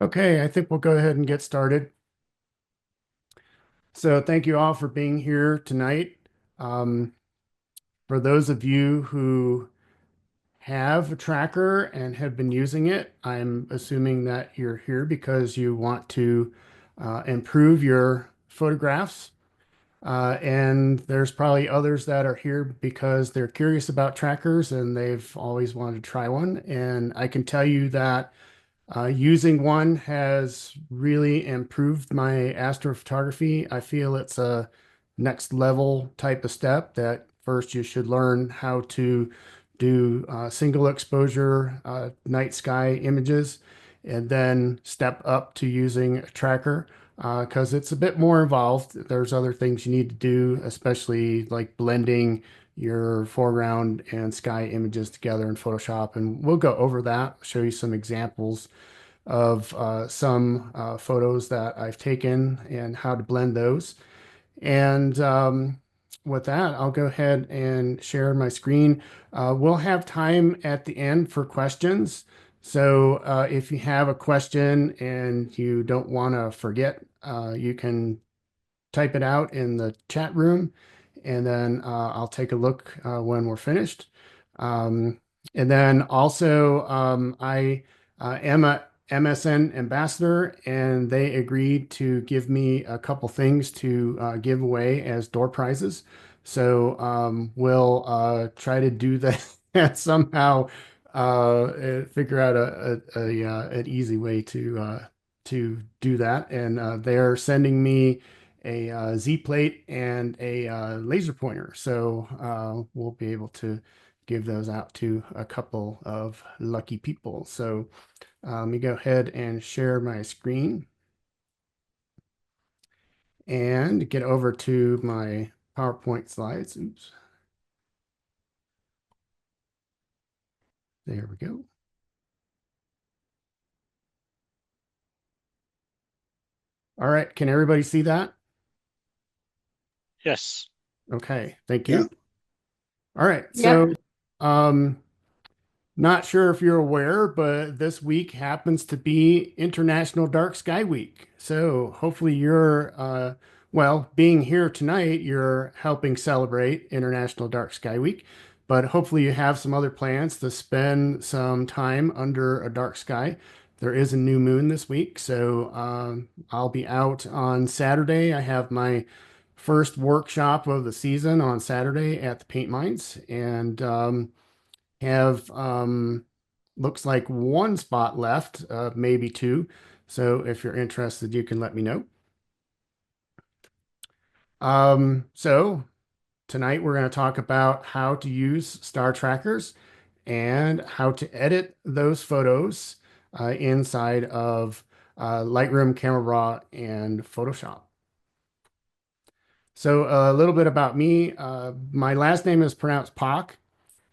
Okay, I think we'll go ahead and get started. So thank you all for being here tonight. Um, for those of you who have a tracker and have been using it, I'm assuming that you're here because you want to improve your photographs. And there's probably others that are here because they're curious about trackers and they've always wanted to try one. And I can tell you that using one has really improved my astrophotography. I feel it's a next level type of step that first you should learn how to do single exposure night sky images and then step up to using a tracker because it's a bit more involved. There's other things you need to do, especially like blending your foreground and sky images together in Photoshop. And we'll go over that, show you some examples of some photos that I've taken and how to blend those. And with that, I'll go ahead and share my screen. We'll have time at the end for questions. So if you have a question and you don't want to forget, you can type it out in the chat room, and then I'll take a look when we're finished. Um, and then also, I am a MSN ambassador, and they agreed to give me a couple things to give away as door prizes. So we'll try to do that somehow. Figure out an easy way to do that, and they're sending me a Z plate and a laser pointer. So we'll be able to give those out to a couple of lucky people. So let me go ahead and share my screen and get over to my PowerPoint slides. Oops, there we go. All right, can everybody see that? Yes. Okay, thank Yeah. you. All right, Yep. so um, not sure if you're aware, but this week happens to be International Dark Sky Week. So hopefully well, being here tonight, you're helping celebrate International Dark Sky Week. But hopefully you have some other plans to spend some time under a dark sky. There is a new moon this week, so I'll be out on Saturday. I have my first workshop of the season on Saturday at the paint mines, and have looks like one spot left, maybe two. So if you're interested, you can let me know. So tonight we're going to talk about how to use star trackers and how to edit those photos inside of Lightroom, Camera Raw, and Photoshop. So a little bit about me. My last name is pronounced Pach,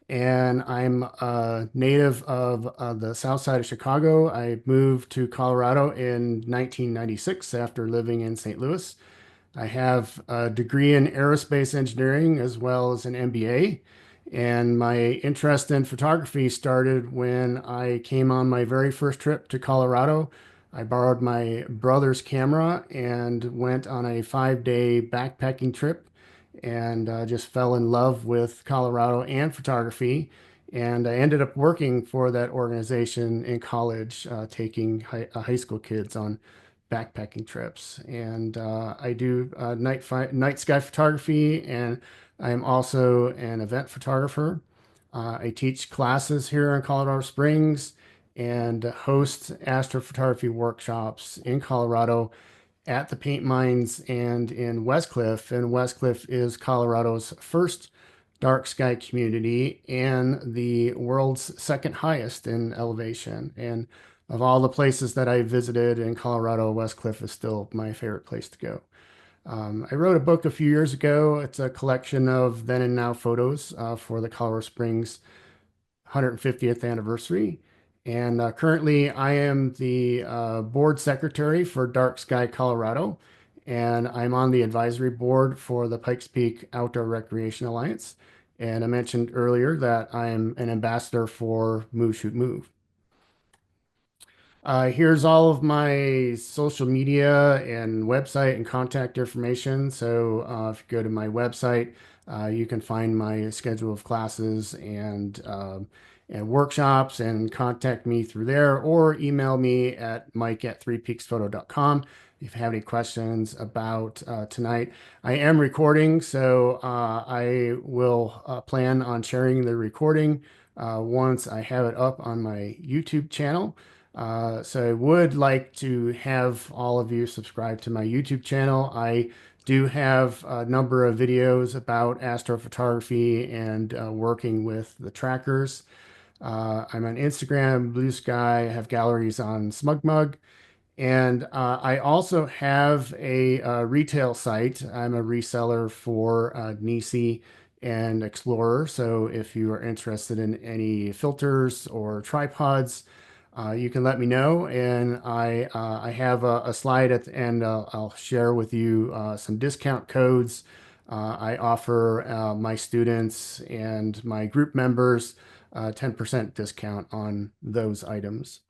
and I'm a native of the south side of Chicago. I moved to Colorado in 1996 after living in St. Louis. I have a degree in aerospace engineering as well as an MBA. And my interest in photography started when I came on my very first trip to Colorado. I borrowed my brother's camera and went on a 5 day backpacking trip and just fell in love with Colorado and photography. And I ended up working for that organization in college, taking high school kids on backpacking trips. And I do night sky photography, and I am also an event photographer. I teach classes here in Colorado Springs and host astrophotography workshops in Colorado at the paint mines and in Westcliff. And Westcliff is Colorado's first dark sky community and the world's second highest in elevation. And of all the places that I visited in Colorado, Westcliff is still my favorite place to go. I wrote a book a few years ago. It's a collection of then and now photos for the Colorado Springs 150th anniversary. And currently, I am the board secretary for DarkSky Colorado, and I'm on the advisory board for the Pikes Peak Outdoor Recreation Alliance. And I mentioned earlier that I'm an ambassador for Move Shoot Move. Here's all of my social media and website and contact information. So if you go to my website, you can find my schedule of classes and workshops and contact me through there or email me at mike@threepeaksphoto.com if you have any questions about tonight. I am recording, so I will plan on sharing the recording once I have it up on my YouTube channel. So I would like to have all of you subscribe to my YouTube channel. I do have a number of videos about astrophotography and working with the trackers. I'm on Instagram, Blue Sky, I have galleries on SmugMug, and I also have a, retail site. I'm a reseller for Nisi and Explorer. So if you are interested in any filters or tripods, you can let me know. And I have a slide at the end. I'll share with you some discount codes. I offer my students and my group members 10% discount on those items.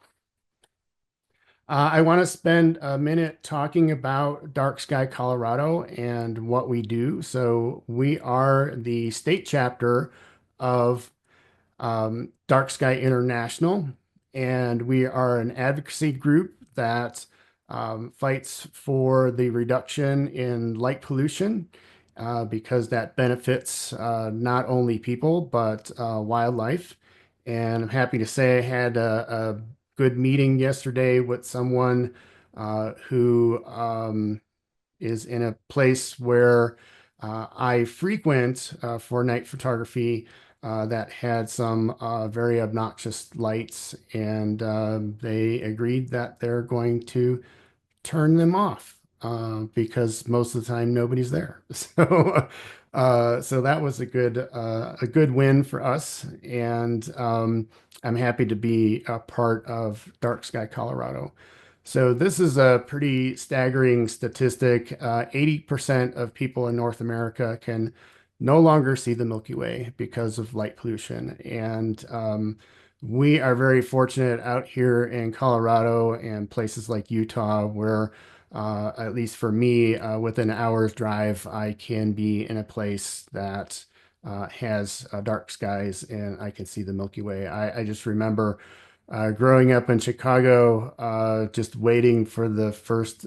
I want to spend a minute talking about DarkSky Colorado and what we do. So, we are the state chapter of Dark Sky International, and we are an advocacy group that fights for the reduction in light pollution because that benefits not only people but wildlife. And I'm happy to say I had a good meeting yesterday with someone who is in a place where I frequent for night photography that had some very obnoxious lights, and they agreed that they're going to turn them off because most of the time nobody's there. So that was a good win for us, and I'm happy to be a part of Dark Sky Colorado. So this is a pretty staggering statistic. 80% of people in North America can no longer see the Milky Way because of light pollution. And we are very fortunate out here in Colorado and places like Utah, where, at least for me, within an hour's drive, I can be in a place that has dark skies and I can see the Milky Way. I just remember growing up in Chicago, just waiting for the first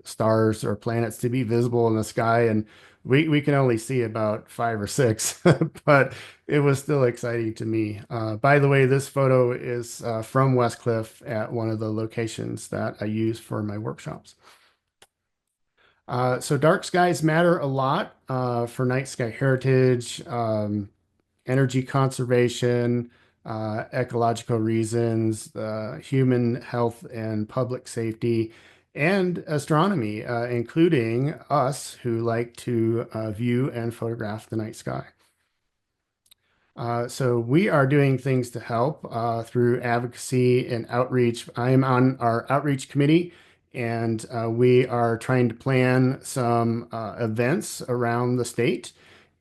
stars or planets to be visible in the sky. And we can only see about five or six, but it was still exciting to me. By the way, this photo is from Westcliff at one of the locations that I use for my workshops. So dark skies matter a lot for night sky heritage, energy conservation, ecological reasons, human health and public safety, and astronomy, including us who like to view and photograph the night sky. So we are doing things to help through advocacy and outreach. I am on our outreach committee, and we are trying to plan some events around the state.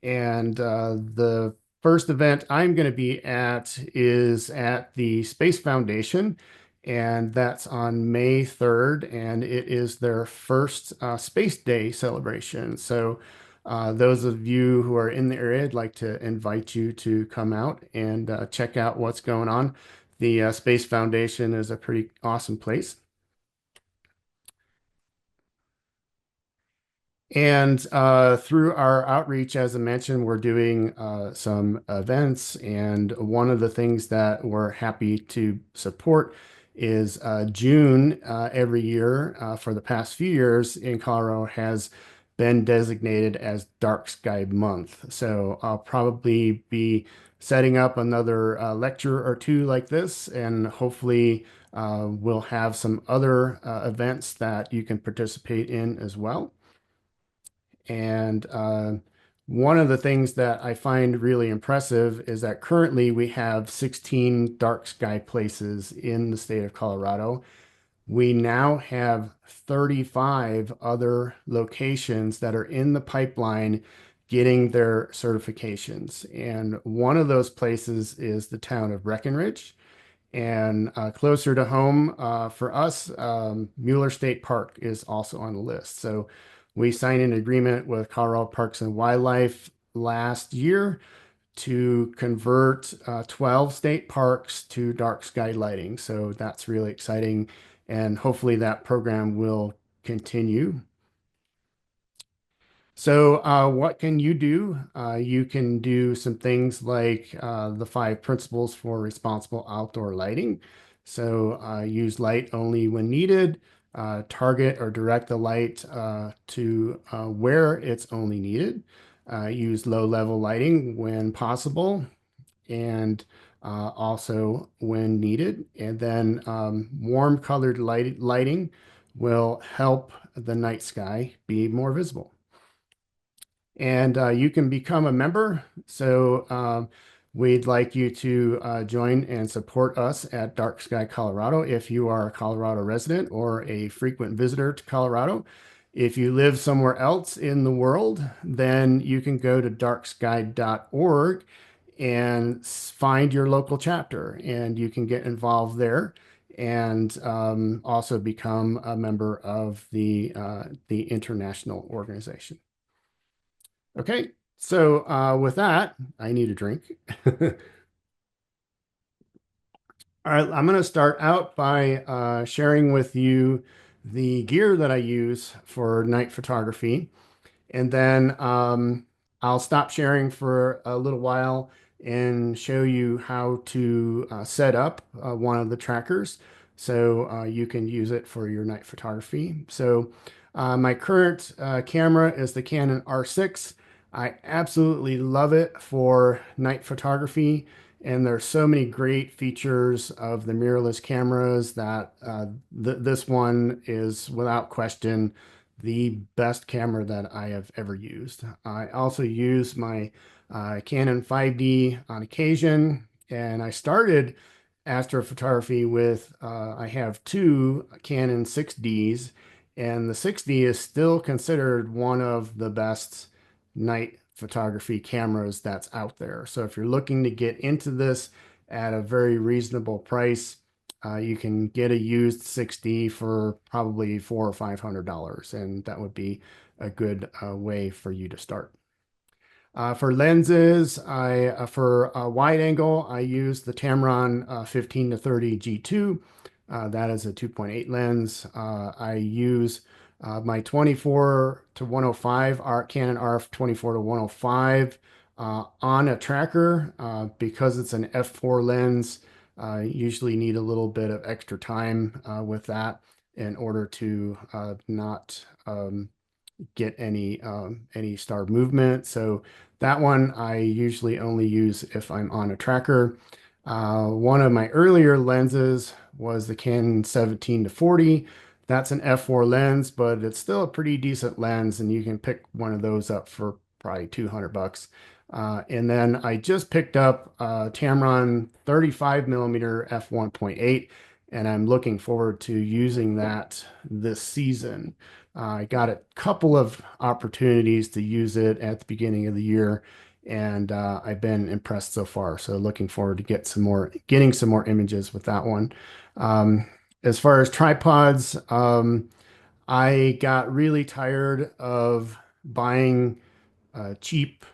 And the first event I'm going to be at is at the Space Foundation, and that's on May 3rd, and it is their first Space Day celebration. So those of you who are in the area, I'd like to invite you to come out and check out what's going on. The Space Foundation is a pretty awesome place. And through our outreach, as I mentioned, we're doing some events. And one of the things that we're happy to support is June every year for the past few years in Colorado has been designated as Dark Sky Month. So I'll probably be setting up another lecture or two like this, and hopefully we'll have some other events that you can participate in as well. And one of the things that I find really impressive is that currently we have 16 dark sky places in the state of Colorado. We now have 35 other locations that are in the pipeline getting their certifications. And one of those places is the town of Breckenridge. And closer to home for us, Mueller State Park is also on the list. So we signed an agreement with Colorado Parks and Wildlife last year to convert 12 state parks to dark sky lighting. So that's really exciting. And hopefully that program will continue. So, what can you do? You can do some things like the five principles for responsible outdoor lighting. So, use light only when needed, target or direct the light to where it's only needed, use low level lighting when possible, and also when needed. And then warm colored lighting will help the night sky be more visible. And you can become a member. So we'd like you to join and support us at DarkSky Colorado if you are a Colorado resident or a frequent visitor to Colorado. If you live somewhere else in the world, then you can go to darksky.org and find your local chapter, and you can get involved there and also become a member of the international organization. Okay, so with that, I need a drink. All right, I'm going to start out by sharing with you the gear that I use for night photography. And then I'll stop sharing for a little while and show you how to set up one of the trackers so you can use it for your night photography. So my current camera is the Canon R6. I absolutely love it for night photography. And there's so many great features of the mirrorless cameras that this one is without question the best camera that I have ever used. I also use my Canon 5D on occasion, and I started astrophotography with I have two Canon 6Ds, and the 6D is still considered one of the best night photography cameras that's out there. So if you're looking to get into this at a very reasonable price, you can get a used 6D for probably $400 or $500, and that would be a good way for you to start. For lenses, for wide angle, I use the Tamron 15 to 30 G2. That is a 2.8 lens. I use my 24 to 105 Canon RF 24 to 105 on a tracker because it's an f4 lens. Usually need a little bit of extra time with that in order to not get any star movement. So that one I usually only use if I'm on a tracker. One of my earlier lenses was the Canon 17 to 40. That's an f4 lens, but it's still a pretty decent lens, and you can pick one of those up for probably 200 bucks. And then I just picked up Tamron 35 millimeter f1.8, and I'm looking forward to using that this season. I got a couple of opportunities to use it at the beginning of the year, and I've been impressed so far. So looking forward to getting some more images with that one. As far as tripods, I got really tired of buying cheap,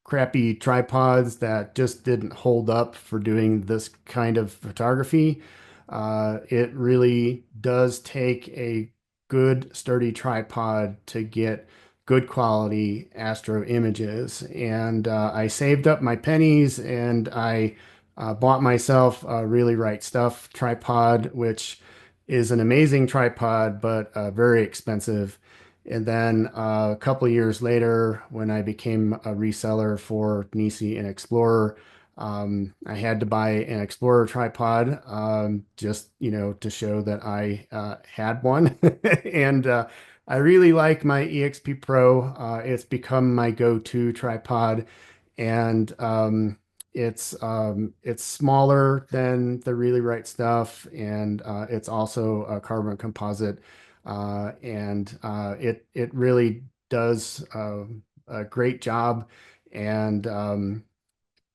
crappy tripods that just didn't hold up for doing this kind of photography. It really does take a good, sturdy tripod to get good quality astro images. And I saved up my pennies and I bought myself a Really Right Stuff tripod, which is an amazing tripod, but very expensive. And then a couple of years later, when I became a reseller for Nisi and Explorer, I had to buy an Explorer tripod just, to show that I had one. And I really like my EXP Pro. It's become my go-to tripod, and it's smaller than the Really Right Stuff, and it's also a carbon composite, and it really does a great job, and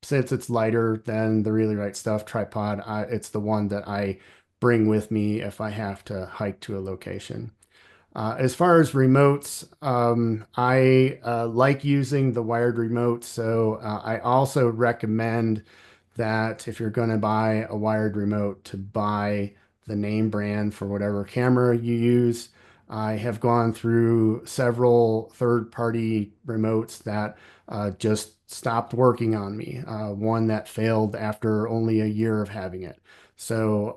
since it's lighter than the Really Right Stuff tripod, it's the one that I bring with me if I have to hike to a location. As far as remotes, I like using the wired remote, so I also recommend that if you're going to buy a wired remote, to buy the name brand for whatever camera you use. I have gone through several third-party remotes that just stopped working on me. One that failed after only a year of having it. So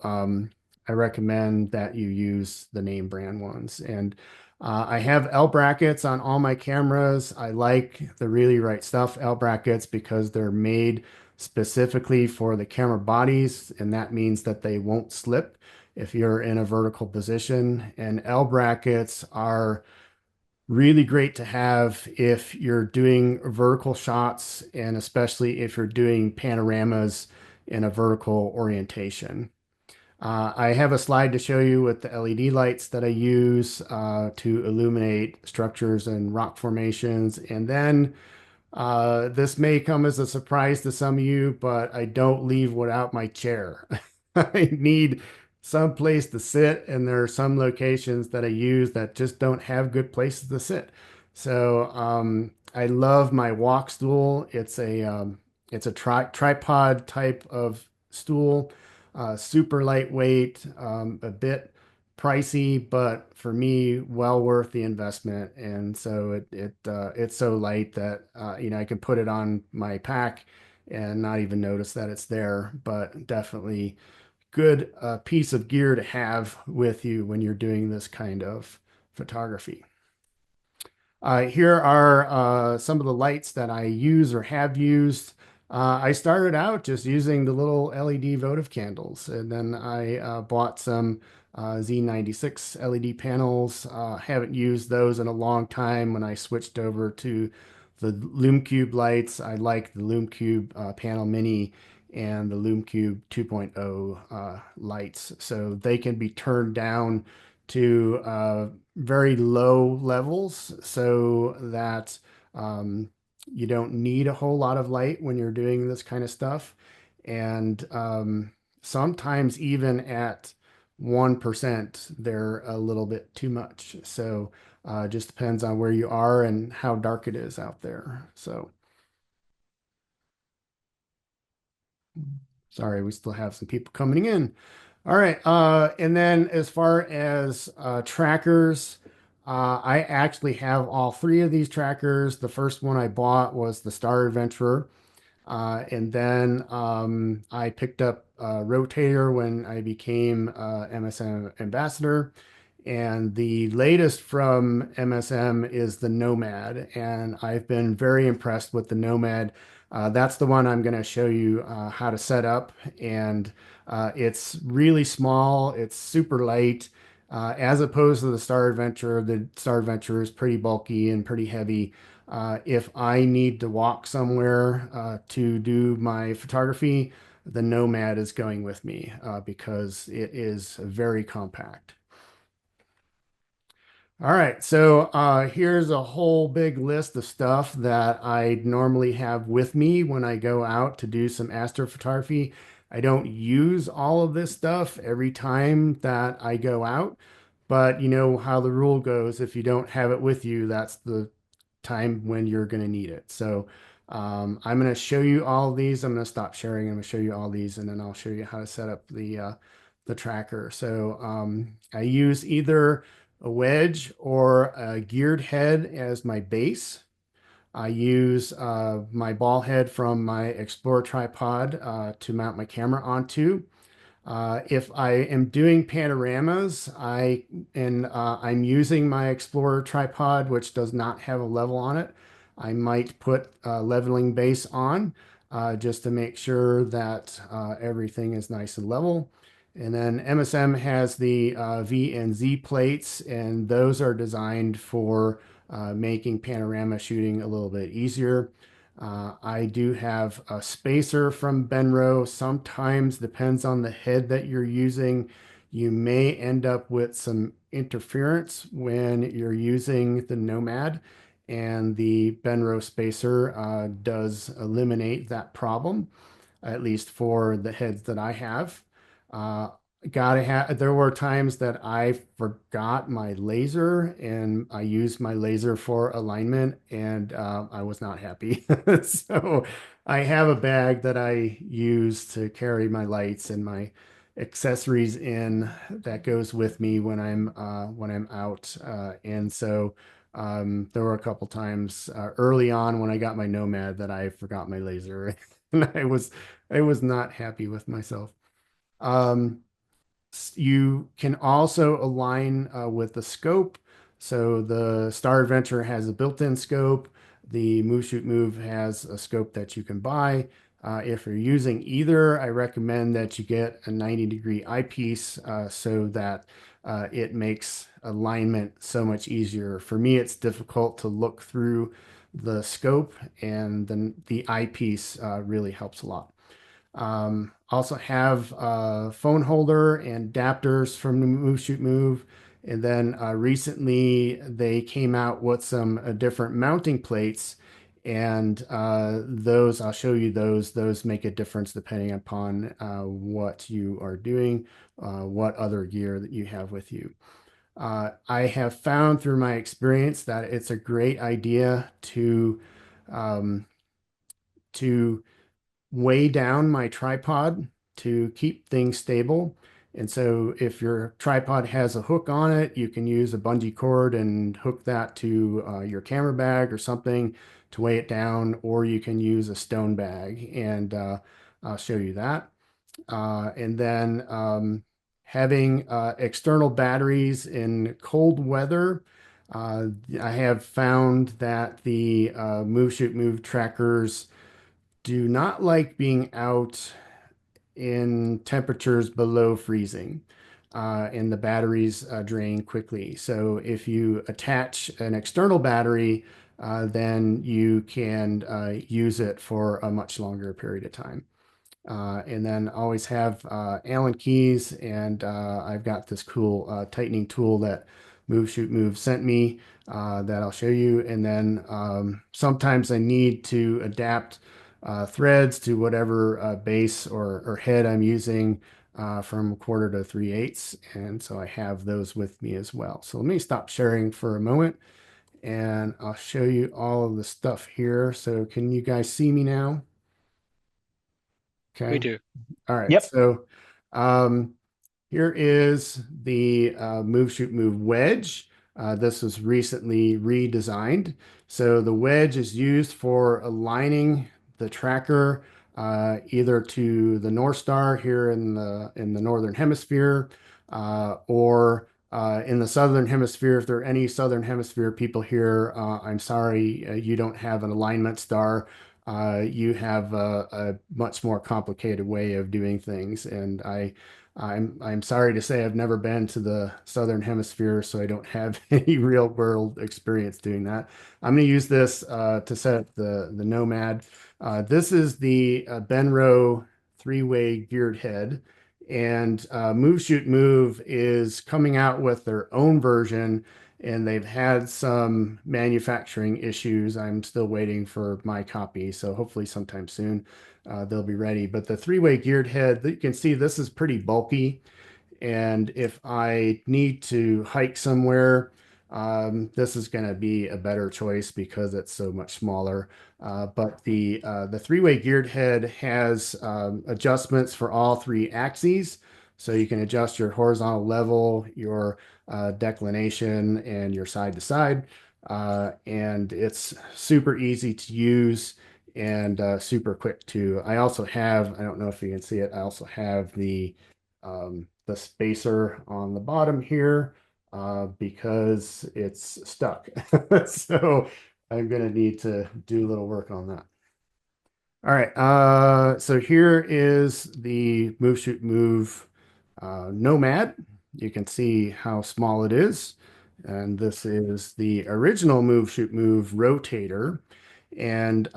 I recommend that you use the name brand ones. And I have L brackets on all my cameras. I like the Really Right Stuff L brackets because they're made specifically for the camera bodies, and that means that they won't slip if you're in a vertical position. And L brackets are really great to have if you're doing vertical shots, and especially if you're doing panoramas in a vertical orientation. I have a slide to show you with the LED lights that I use to illuminate structures and rock formations. And then this may come as a surprise to some of you, but I don't leave without my chair. I need some place to sit, and there are some locations that I use that just don't have good places to sit. So I love my walk stool. It's a tripod type of stool, super lightweight, a bit pricey, but for me, well worth the investment. And so it's so light that I can put it on my pack and not even notice that it's there. But definitely good piece of gear to have with you when you're doing this kind of photography. Here are some of the lights that I use or have used. I started out just using the little LED votive candles, and then I bought some Z96 LED panels. Haven't used those in a long time. When I switched over to the Lume Cube lights, I like the Lume Cube Panel Mini and the Lume Cube 2.0 lights. So they can be turned down to very low levels so that you don't need a whole lot of light when you're doing this kind of stuff. And sometimes even at 1%, they're a little bit too much. So just depends on where you are and how dark it is out there. So sorry, we still have some people coming in. All right. And then as far as trackers, I actually have all three of these trackers. The first one I bought was the Star Adventurer. And then I picked up a Rotator when I became MSM ambassador. And the latest from MSM is the Nomad. And I've been very impressed with the Nomad. That's the one I'm going to show you how to set up. And it's really small, it's super light. As opposed to the Star Adventurer is pretty bulky and pretty heavy. If I need to walk somewhere to do my photography, the Nomad is going with me because it is very compact. All right, so here's a whole big list of stuff that I normally have with me when I go out to do some astrophotography. I don't use all of this stuff every time that I go out, but you know how the rule goes. If you don't have it with you, that's the time when you're going to need it. So I'm going to show you all of these. I'm going to stop sharing. I'm going to show you all these, and then I'll show you how to set up the tracker. So I use either a wedge or a geared head as my base. I use my ball head from my Explorer tripod to mount my camera onto. If I am doing panoramas, I'm using my Explorer tripod, which does not have a level on it. I might put a leveling base on just to make sure that everything is nice and level. And then MSM has the V and Z plates, and those are designed for making panorama shooting a little bit easier. I do have a spacer from Benro. Sometimes, depends on the head that you're using, you may end up with some interference when you're using the Nomad. and the Benro spacer does eliminate that problem, at least for the heads that I have. Uh, there were times that I forgot my laser and I used my laser for alignment and I was not happy. So I have a bag that I use to carry my lights and my accessories in that goes with me when I'm out. And so there were a couple times early on when I got my Nomad that I forgot my laser and I was not happy with myself. Um, you can also align with the scope. So the Star Adventure has a built-in scope. The Move Shoot Move has a scope that you can buy. If you're using either, I recommend that you get a 90-degree eyepiece so that it makes alignment so much easier. For me, it's difficult to look through the scope, and then the eyepiece really helps a lot. Also have a phone holder and adapters from the Move Shoot Move. And then recently they came out with some different mounting plates. And those, I'll show you those. Those make a difference depending upon what you are doing, what other gear that you have with you. I have found through my experience that it's a great idea um, to weigh down my tripod to keep things stable. And so if your tripod has a hook on it, you can use a bungee cord and hook that to your camera bag or something to weigh it down, or you can use a stone bag, and I'll show you that. And then having external batteries in cold weather. I have found that the Move Shoot Move trackers do not like being out in temperatures below freezing, and the batteries drain quickly. So if you attach an external battery, then you can use it for a much longer period of time. And then always have Allen keys, and I've got this cool tightening tool that Move Shoot Move sent me that I'll show you. And then sometimes I need to adapt threads to whatever base or head I'm using from 1/4 to 3/8, and so I have those with me as well. So let me stop sharing for a moment, and I'll show you all of the stuff here. So can you guys see me now? We Okay. do. All right, Yep. so um, here is the Move Shoot Move wedge. This was recently redesigned. So the wedge is used for aligning the tracker either to the North Star here in the northern hemisphere, or in the southern hemisphere. If there are any southern hemisphere people here, I'm sorry, you don't have an alignment star. You have a much more complicated way of doing things, and I'm sorry to say I've never been to the Southern Hemisphere, so I don't have any real world experience doing that. I'm going to use this to set up the Nomad. This is the Benro three-way geared head, and Move Shoot Move is coming out with their own version, and they've had some manufacturing issues. I'm still waiting for my copy, so hopefully sometime soon they'll be ready. But the three-way geared head, you can see this is pretty bulky. And if I need to hike somewhere, this is going to be a better choice because it's so much smaller. But the three-way geared head has adjustments for all three axes. So you can adjust your horizontal level, your declination, and your side to side. And it's super easy to use and super quick too. I also have, I don't know if you can see it, I also have the spacer on the bottom here because it's stuck. So I'm going to need to do a little work on that. All right, so here is the Move Shoot Move Nomad. You can see how small it is. And this is the original Move Shoot Move rotator. And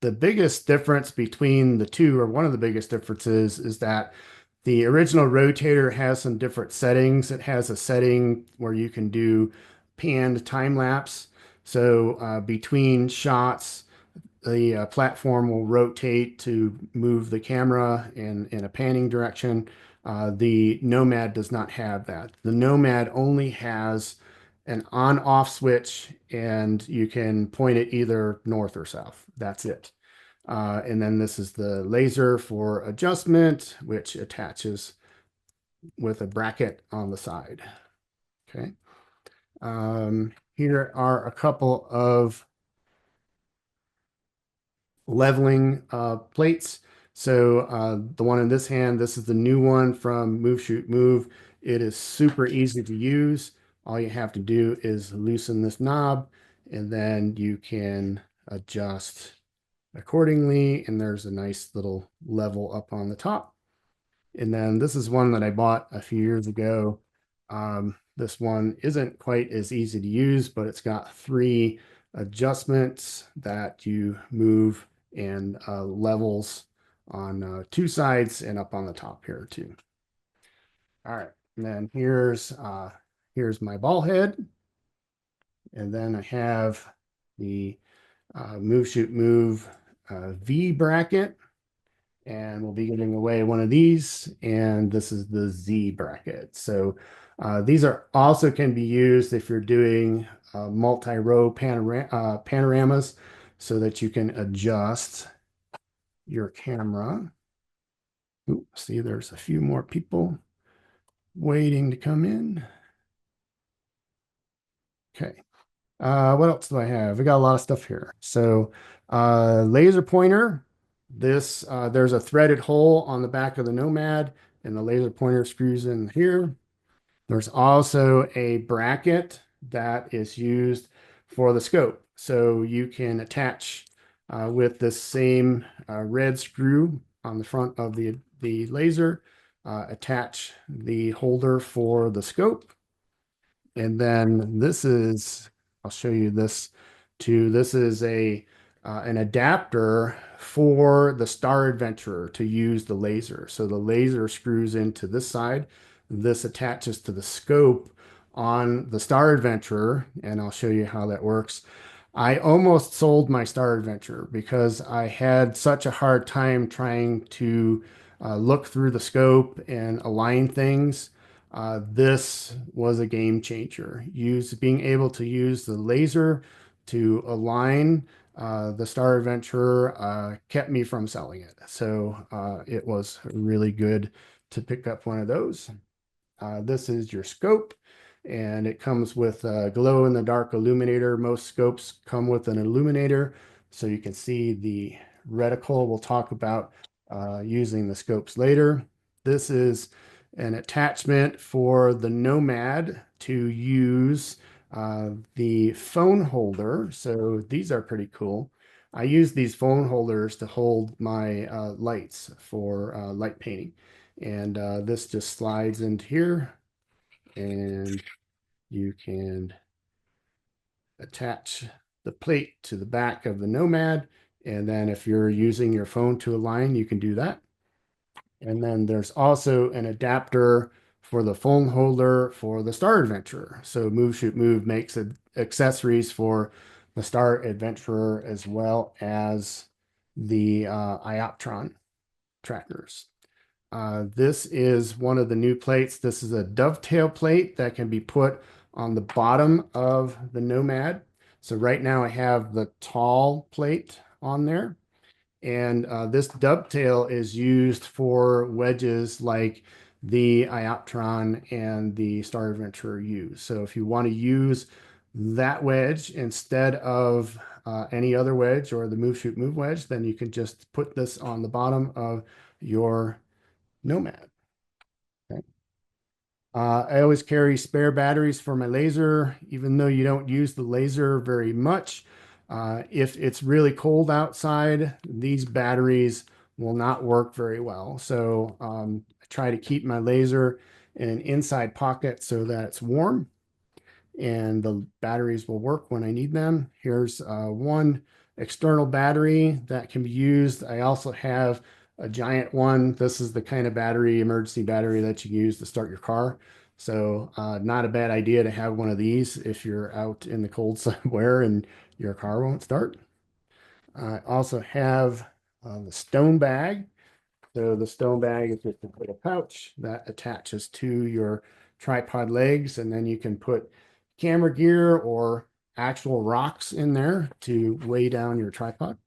the biggest difference between the two, or one of the biggest differences, is that the original rotator has some different settings. It has a setting where you can do panned time lapse. So between shots, the platform will rotate to move the camera in a panning direction. The Nomad does not have that. The Nomad only has an on-off switch, and you can point it either north or south. That's it. And then this is the laser for adjustment, which attaches with a bracket on the side. Okay. Here are a couple of leveling plates. So the one in this hand, this is the new one from Move Shoot Move. It is super easy to use. All you have to do is loosen this knob, and then you can adjust accordingly. And there's a nice little level up on the top. And then this is one that I bought a few years ago. This one isn't quite as easy to use, but it's got three adjustments that you move and levels on two sides and up on the top here too. All right, and then here's my ball head, and then I have the Move Shoot Move V bracket, and we'll be giving away one of these, and this is the Z bracket. So these are also can be used if you're doing multi-row panoramas so that you can adjust your camera. Ooh, see, there's a few more people waiting to come in. Okay. What else do I have? We got a lot of stuff here. So laser pointer. This there's a threaded hole on the back of the Nomad, and the laser pointer screws in here. There's also a bracket that is used for the scope. So you can attach with this same red screw on the front of the laser, attach the holder for the scope. And then this is, I'll show you this too. This is a an adapter for the Star Adventurer to use the laser. So the laser screws into this side. This attaches to the scope on the Star Adventurer, and I'll show you how that works. I almost sold my Star Adventurer because I had such a hard time trying to look through the scope and align things. This was a game changer. Being able to use the laser to align the Star Adventurer kept me from selling it. So it was really good to pick up one of those. This is your scope, and it comes with a glow-in-the-dark illuminator. Most scopes come with an illuminator, so you can see the reticle. We'll talk about using the scopes later. This is an attachment for the Nomad to use the phone holder. So these are pretty cool. I use these phone holders to hold my lights for light painting. And this just slides into here, and you can attach the plate to the back of the Nomad. And then if you're using your phone to align, you can do that. And then there's also an adapter for the phone holder for the Star Adventurer. So Move Shoot Move makes accessories for the Star Adventurer as well as the Ioptron trackers. This is one of the new plates. This is a dovetail plate that can be put on the bottom of the Nomad. So right now I have the tall plate on there. And this dovetail is used for wedges like the Ioptron and the Star Adventurer use. So if you want to use that wedge instead of any other wedge or the Move Shoot Move wedge, then you can just put this on the bottom of your Nomad. Okay. I always carry spare batteries for my laser, even though you don't use the laser very much. If it's really cold outside, these batteries will not work very well. So I try to keep my laser in an inside pocket so that it's warm, and the batteries will work when I need them. Here's one external battery that can be used. I also have a giant one. This is the kind of battery, emergency battery that you use to start your car. So not a bad idea to have one of these if you're out in the cold somewhere and your car won't start. I also have the stone bag. So the stone bag is just a little pouch that attaches to your tripod legs, and then you can put camera gear or actual rocks in there to weigh down your tripod.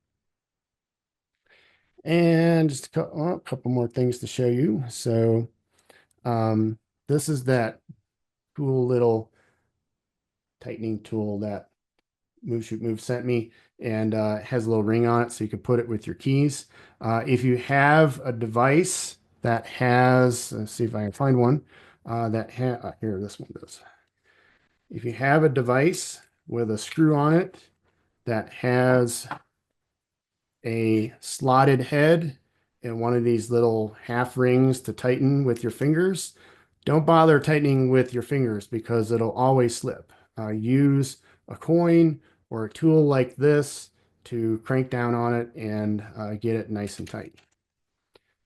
And just a couple more things to show you. So um, this is that cool little tightening tool that Move Shoot Move sent me, and has a little ring on it so you can put it with your keys. If you have a device that has, let's see if I can find one here, this one does. If you have a device with a screw on it that has a slotted head and one of these little half rings to tighten with your fingers, don't bother tightening with your fingers because it'll always slip. Use a coin or a tool like this to crank down on it and get it nice and tight.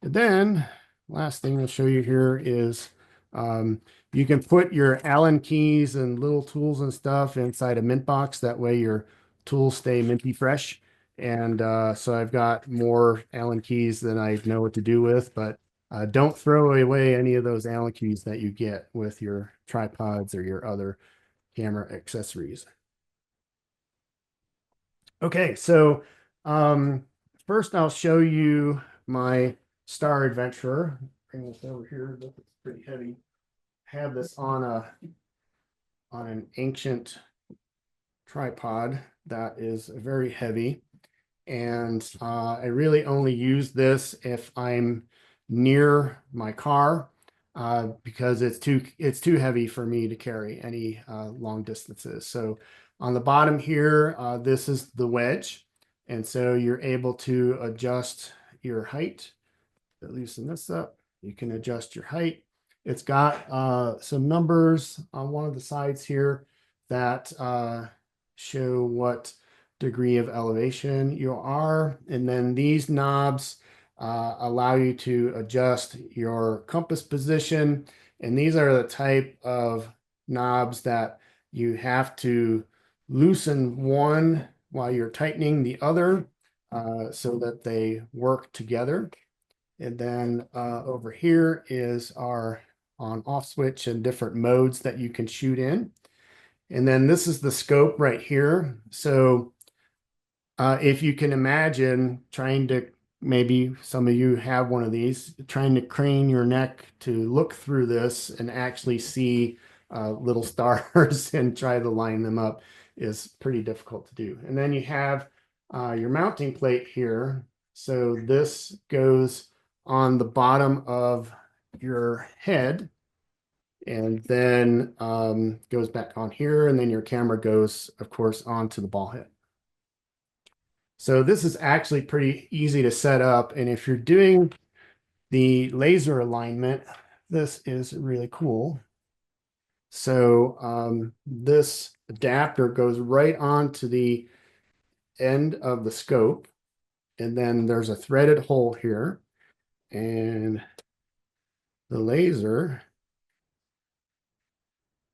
And then, last thing I'll show you here is um, you can put your Allen keys and little tools and stuff inside a mint box. That way your tools stay minty fresh. And so I've got more Allen keys than I know what to do with, but don't throw away any of those Allen keys that you get with your tripods or your other camera accessories. Okay, so um, first I'll show you my Star Adventurer. Bring this over here. Look, it's pretty heavy. Have this on an ancient tripod that is very heavy, and I really only use this if I'm near my car because it's too heavy for me to carry any long distances. So on the bottom here, this is the wedge, and so you're able to adjust your height. Loosen this up. You can adjust your height. It's got some numbers on one of the sides here that show what degree of elevation you are. And then these knobs allow you to adjust your compass position. And these are the type of knobs that you have to loosen one while you're tightening the other so that they work together. And then over here is our on off switch and different modes that you can shoot in. And then this is the scope right here. So if you can imagine trying to, maybe some of you have one of these, trying to crane your neck to look through this and actually see little stars and try to line them up is pretty difficult to do. And then you have your mounting plate here. So this goes on the bottom of your head and then goes back on here. And then your camera goes, of course, onto the ball head. So this is actually pretty easy to set up. And if you're doing the laser alignment, this is really cool. So this adapter goes right onto the end of the scope. And then there's a threaded hole here. And the laser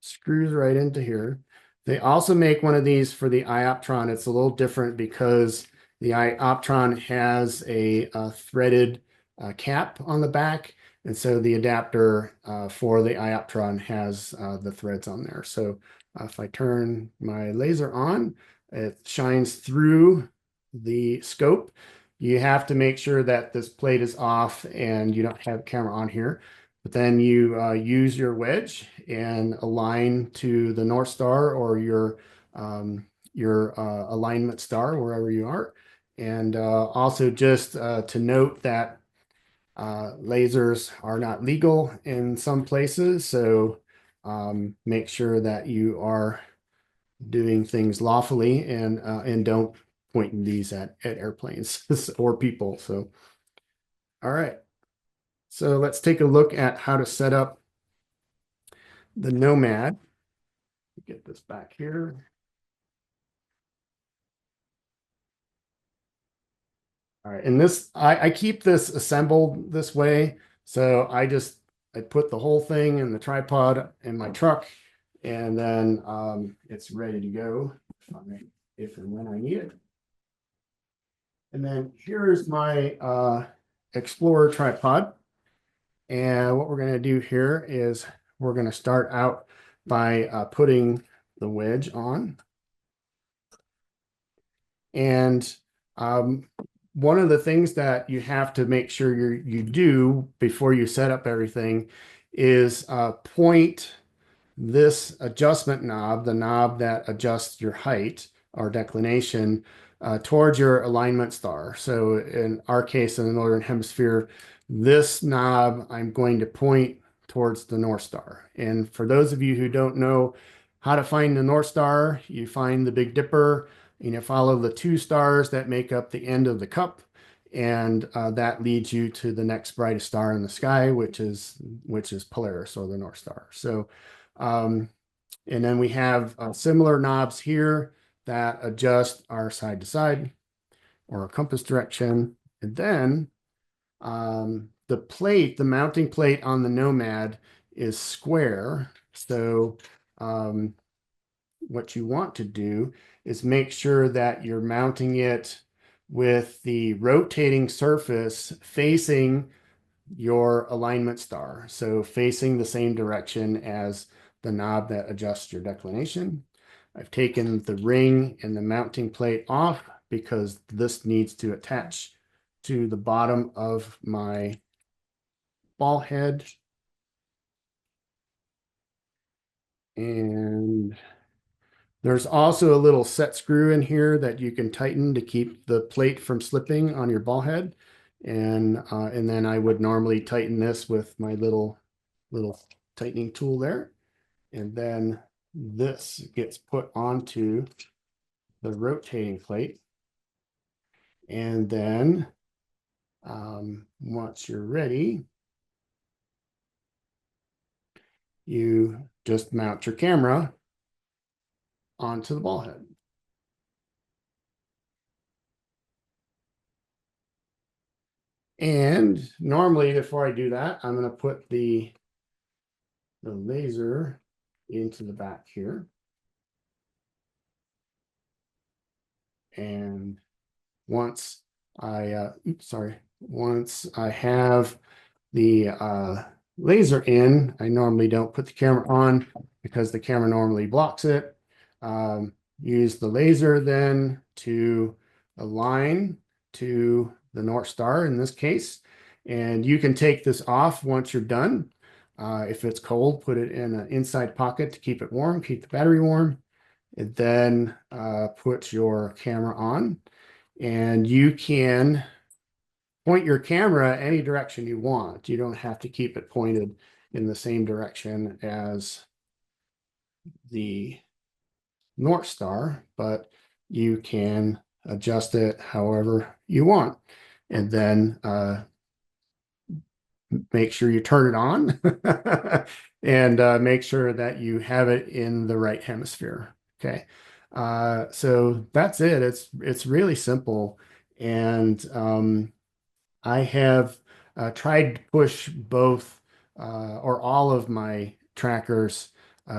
screws right into here. They also make one of these for the Ioptron. It's a little different because the Ioptron has a threaded cap on the back. And so the adapter for the Ioptron has the threads on there. So if I turn my laser on, it shines through the scope. You have to make sure that this plate is off and you don't have camera on here. But then you use your wedge and align to the North Star or your alignment star, wherever you are. And also just to note that lasers are not legal in some places. So make sure that you are doing things lawfully and don't point these at airplanes or people. So, all right. So let's take a look at how to set up the Nomad. Get this back here. All right, and this I keep this assembled this way. So I just I put the whole thing in the tripod in my truck, and then it's ready to go if and when I need it. And then here's my Explorer tripod. And what we're going to do here is we're going to start out by putting the wedge on. And one of the things that you have to make sure you do before you set up everything is point this adjustment knob, the knob that adjusts your height or declination, towards your alignment star. So in our case, in the Northern Hemisphere, this knob I'm going to point towards the North Star. And for those of you who don't know how to find the North Star, you find the Big Dipper, and you follow the two stars that make up the end of the cup, and that leads you to the next brightest star in the sky, which is Polaris, or the North Star. So and then we have similar knobs here that adjust our side to side or our compass direction. And then the mounting plate on the Nomad is square. So what you want to do is make sure that you're mounting it with the rotating surface facing your alignment star. So facing the same direction as the knob that adjusts your declination. I've taken the ring and the mounting plate off because this needs to attach to the bottom of my ball head. And there's also a little set screw in here that you can tighten to keep the plate from slipping on your ball head. And then I would normally tighten this with my little tightening tool there. And then this gets put onto the rotating plate. And then once you're ready, you just mount your camera onto the ball head. And normally before I do that, I'm going to put the laser into the back here. And once once I have the laser in, I normally don't put the camera on because the camera normally blocks it. Use the laser then to align to the North Star in this case. And you can take this off once you're done. If it's cold, put it in an inside pocket to keep it warm, keep the battery warm. And then put your camera on. And you can point your camera any direction you want. You don't have to keep it pointed in the same direction as the North Star, but you can adjust it however you want. And then make sure you turn it on and make sure that you have it in the right hemisphere. Okay. So that's it. It's really simple. And I have tried to push both or all of my trackers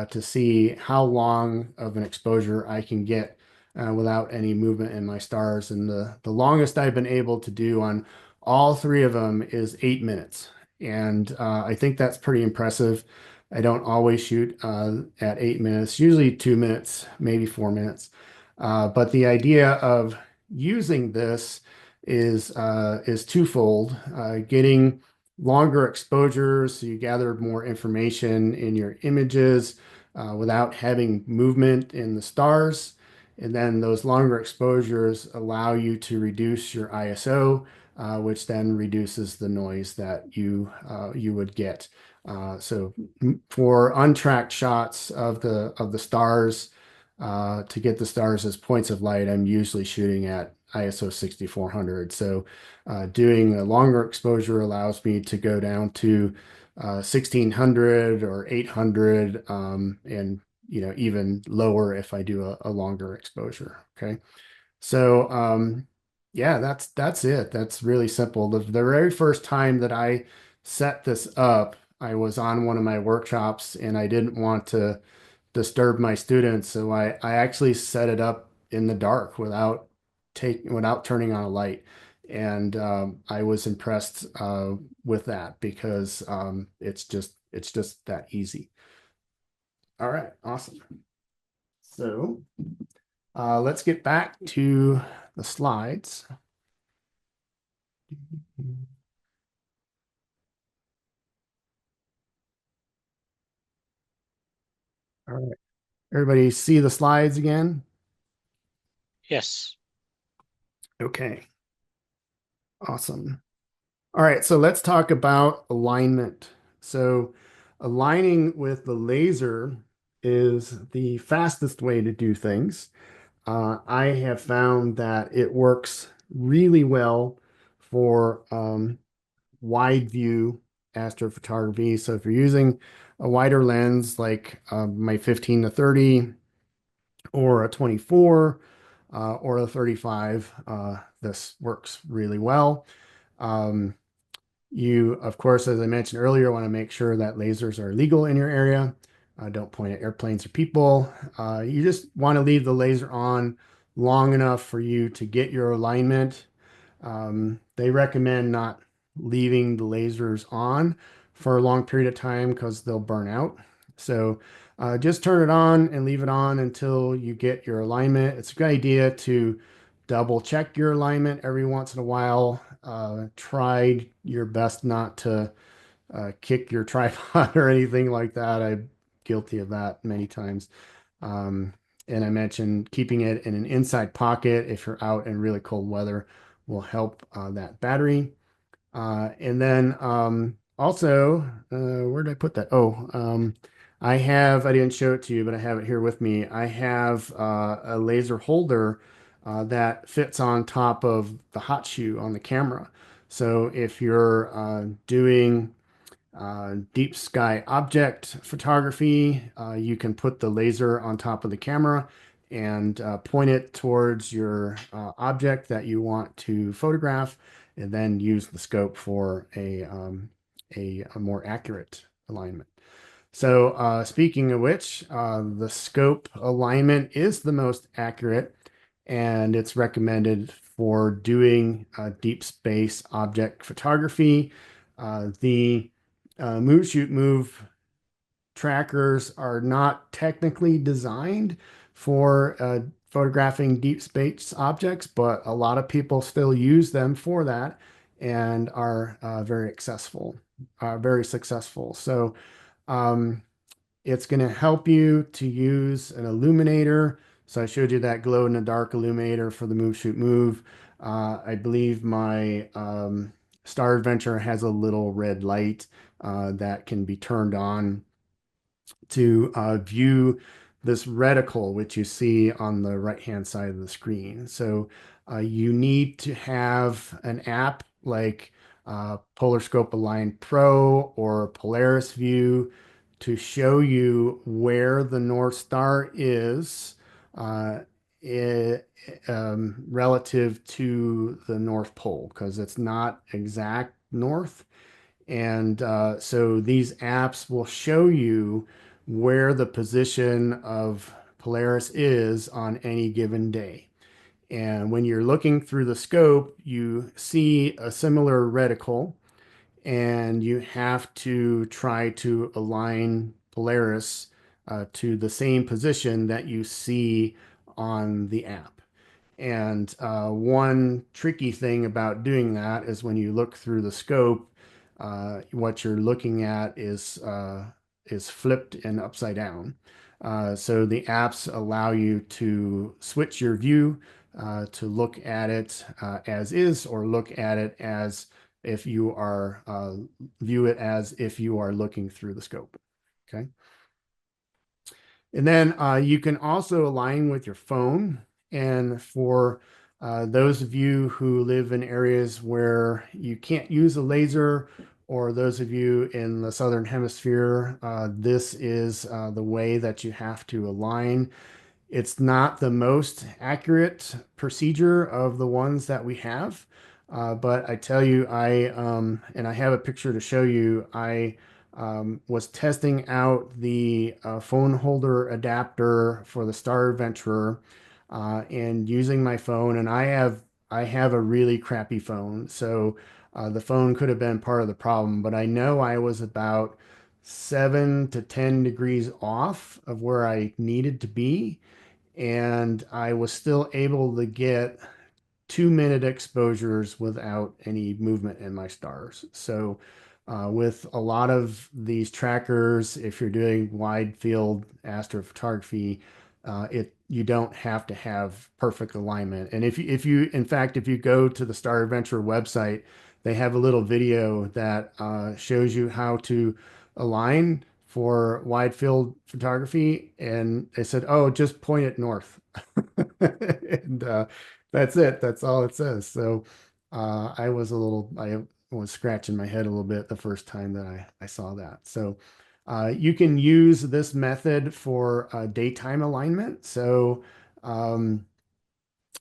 to see how long of an exposure I can get without any movement in my stars. And the longest I've been able to do on all three of them is 8 minutes. And I think that's pretty impressive. I don't always shoot at 8 minutes, usually 2 minutes, maybe 4 minutes. But the idea of using this is twofold. Getting longer exposures so you gather more information in your images without having movement in the stars. And then those longer exposures allow you to reduce your ISO, which then reduces the noise that you would get. So for untracked shots of the stars, to get the stars as points of light, I'm usually shooting at ISO 6400. So doing a longer exposure allows me to go down to 1600 or 800, and even lower if I do a longer exposure. Okay. So yeah, that's it. That's really simple. The very first time that I set this up, I was on one of my workshops and I didn't want to disturb my students, so I actually set it up in the dark without turning on a light. And I was impressed with that because it's just that easy. All right, awesome. So let's get back to the slides. All right. Everybody see the slides again? Yes. Okay, awesome. All right, so let's talk about alignment. So aligning with the laser is the fastest way to do things. I have found that it works really well for wide view astrophotography. So if you're using a wider lens like my 15 to 30 or a 24 or a 35, this works really well. Um, you, of course, as I mentioned earlier, want to make sure that lasers are legal in your area. Don't point at airplanes or people. You just want to leave the laser on long enough for you to get your alignment. They recommend not leaving the lasers on for a long period of time because they'll burn out. So just turn it on and leave it on until you get your alignment. It's a good idea to double check your alignment every once in a while. Try your best not to kick your tripod or anything like that. I'm guilty of that many times. Um, and I mentioned keeping it in an inside pocket if you're out in really cold weather will help that battery. And then also, where did I put that? I didn't show it to you, but I have it here with me. I have a laser holder that fits on top of the hot shoe on the camera. So if you're doing deep sky object photography, you can put the laser on top of the camera and point it towards your object that you want to photograph, and then use the scope for a more accurate alignment. So, speaking of which, the scope alignment is the most accurate, and it's recommended for doing deep space object photography. The move, shoot, move trackers are not technically designed for photographing deep space objects, but a lot of people still use them for that and are very successful. So, um, it's going to help you to use an illuminator. So I showed you that glow in the dark illuminator for the move, shoot, move. I believe my Star Adventure has a little red light that can be turned on to view this reticle, which you see on the right-hand side of the screen. So you need to have an app like Polarscope Align Pro or Polaris View to show you where the North Star is uh, i- relative to the North Pole, because it's not exact north. And so these apps will show you where the position of Polaris is on any given day. And when you're looking through the scope, you see a similar reticle, and you have to try to align Polaris to the same position that you see on the app. And one tricky thing about doing that is when you look through the scope, what you're looking at is flipped and upside down. So the apps allow you to switch your view to look at it as is, or look at it as if you are view it as if you are looking through the scope. Okay. And then you can also align with your phone. And for those of you who live in areas where you can't use a laser, or those of you in the Southern Hemisphere, this is the way that you have to align. It's not the most accurate procedure of the ones that we have, but I tell you, and I have a picture to show you. I was testing out the phone holder adapter for the Star Adventurer and using my phone. And I have a really crappy phone, so the phone could have been part of the problem. But I know I was about 7 to 10 degrees off of where I needed to be, and I was still able to get 2 minute exposures without any movement in my stars. So, with a lot of these trackers, if you're doing wide field astrophotography, it you don't have to have perfect alignment. And in fact, if you go to the Star Adventure website, they have a little video that shows you how to align for wide field photography. And they said, "Oh, just point it north." And that's it. That's all it says. So I was scratching my head a little bit the first time that I saw that. So you can use this method for daytime alignment. So um,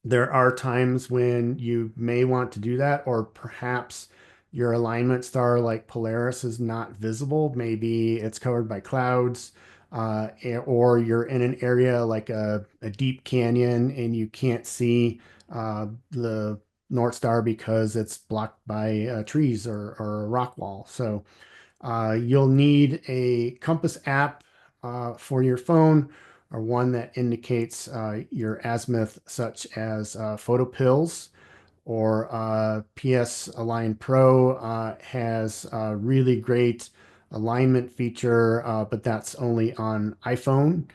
there are times when you may want to do that, or perhaps your alignment star like Polaris is not visible. Maybe it's covered by clouds, or you're in an area like a deep canyon and you can't see the North Star because it's blocked by trees or a rock wall. So you'll need a compass app for your phone, or one that indicates your azimuth, such as Photo Pills, or PS Align Pro has a really great alignment feature, but that's only on iPhone.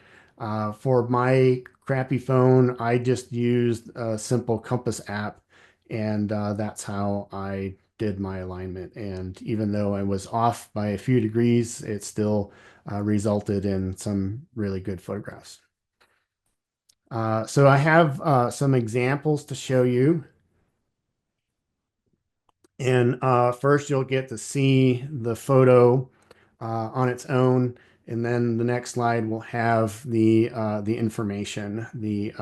For my crappy phone, I just used a simple compass app, and that's how I did my alignment. And even though I was off by a few degrees, it still resulted in some really good photographs. So I have some examples to show you. And first, you'll get to see the photo on its own, and then the next slide will have the information, the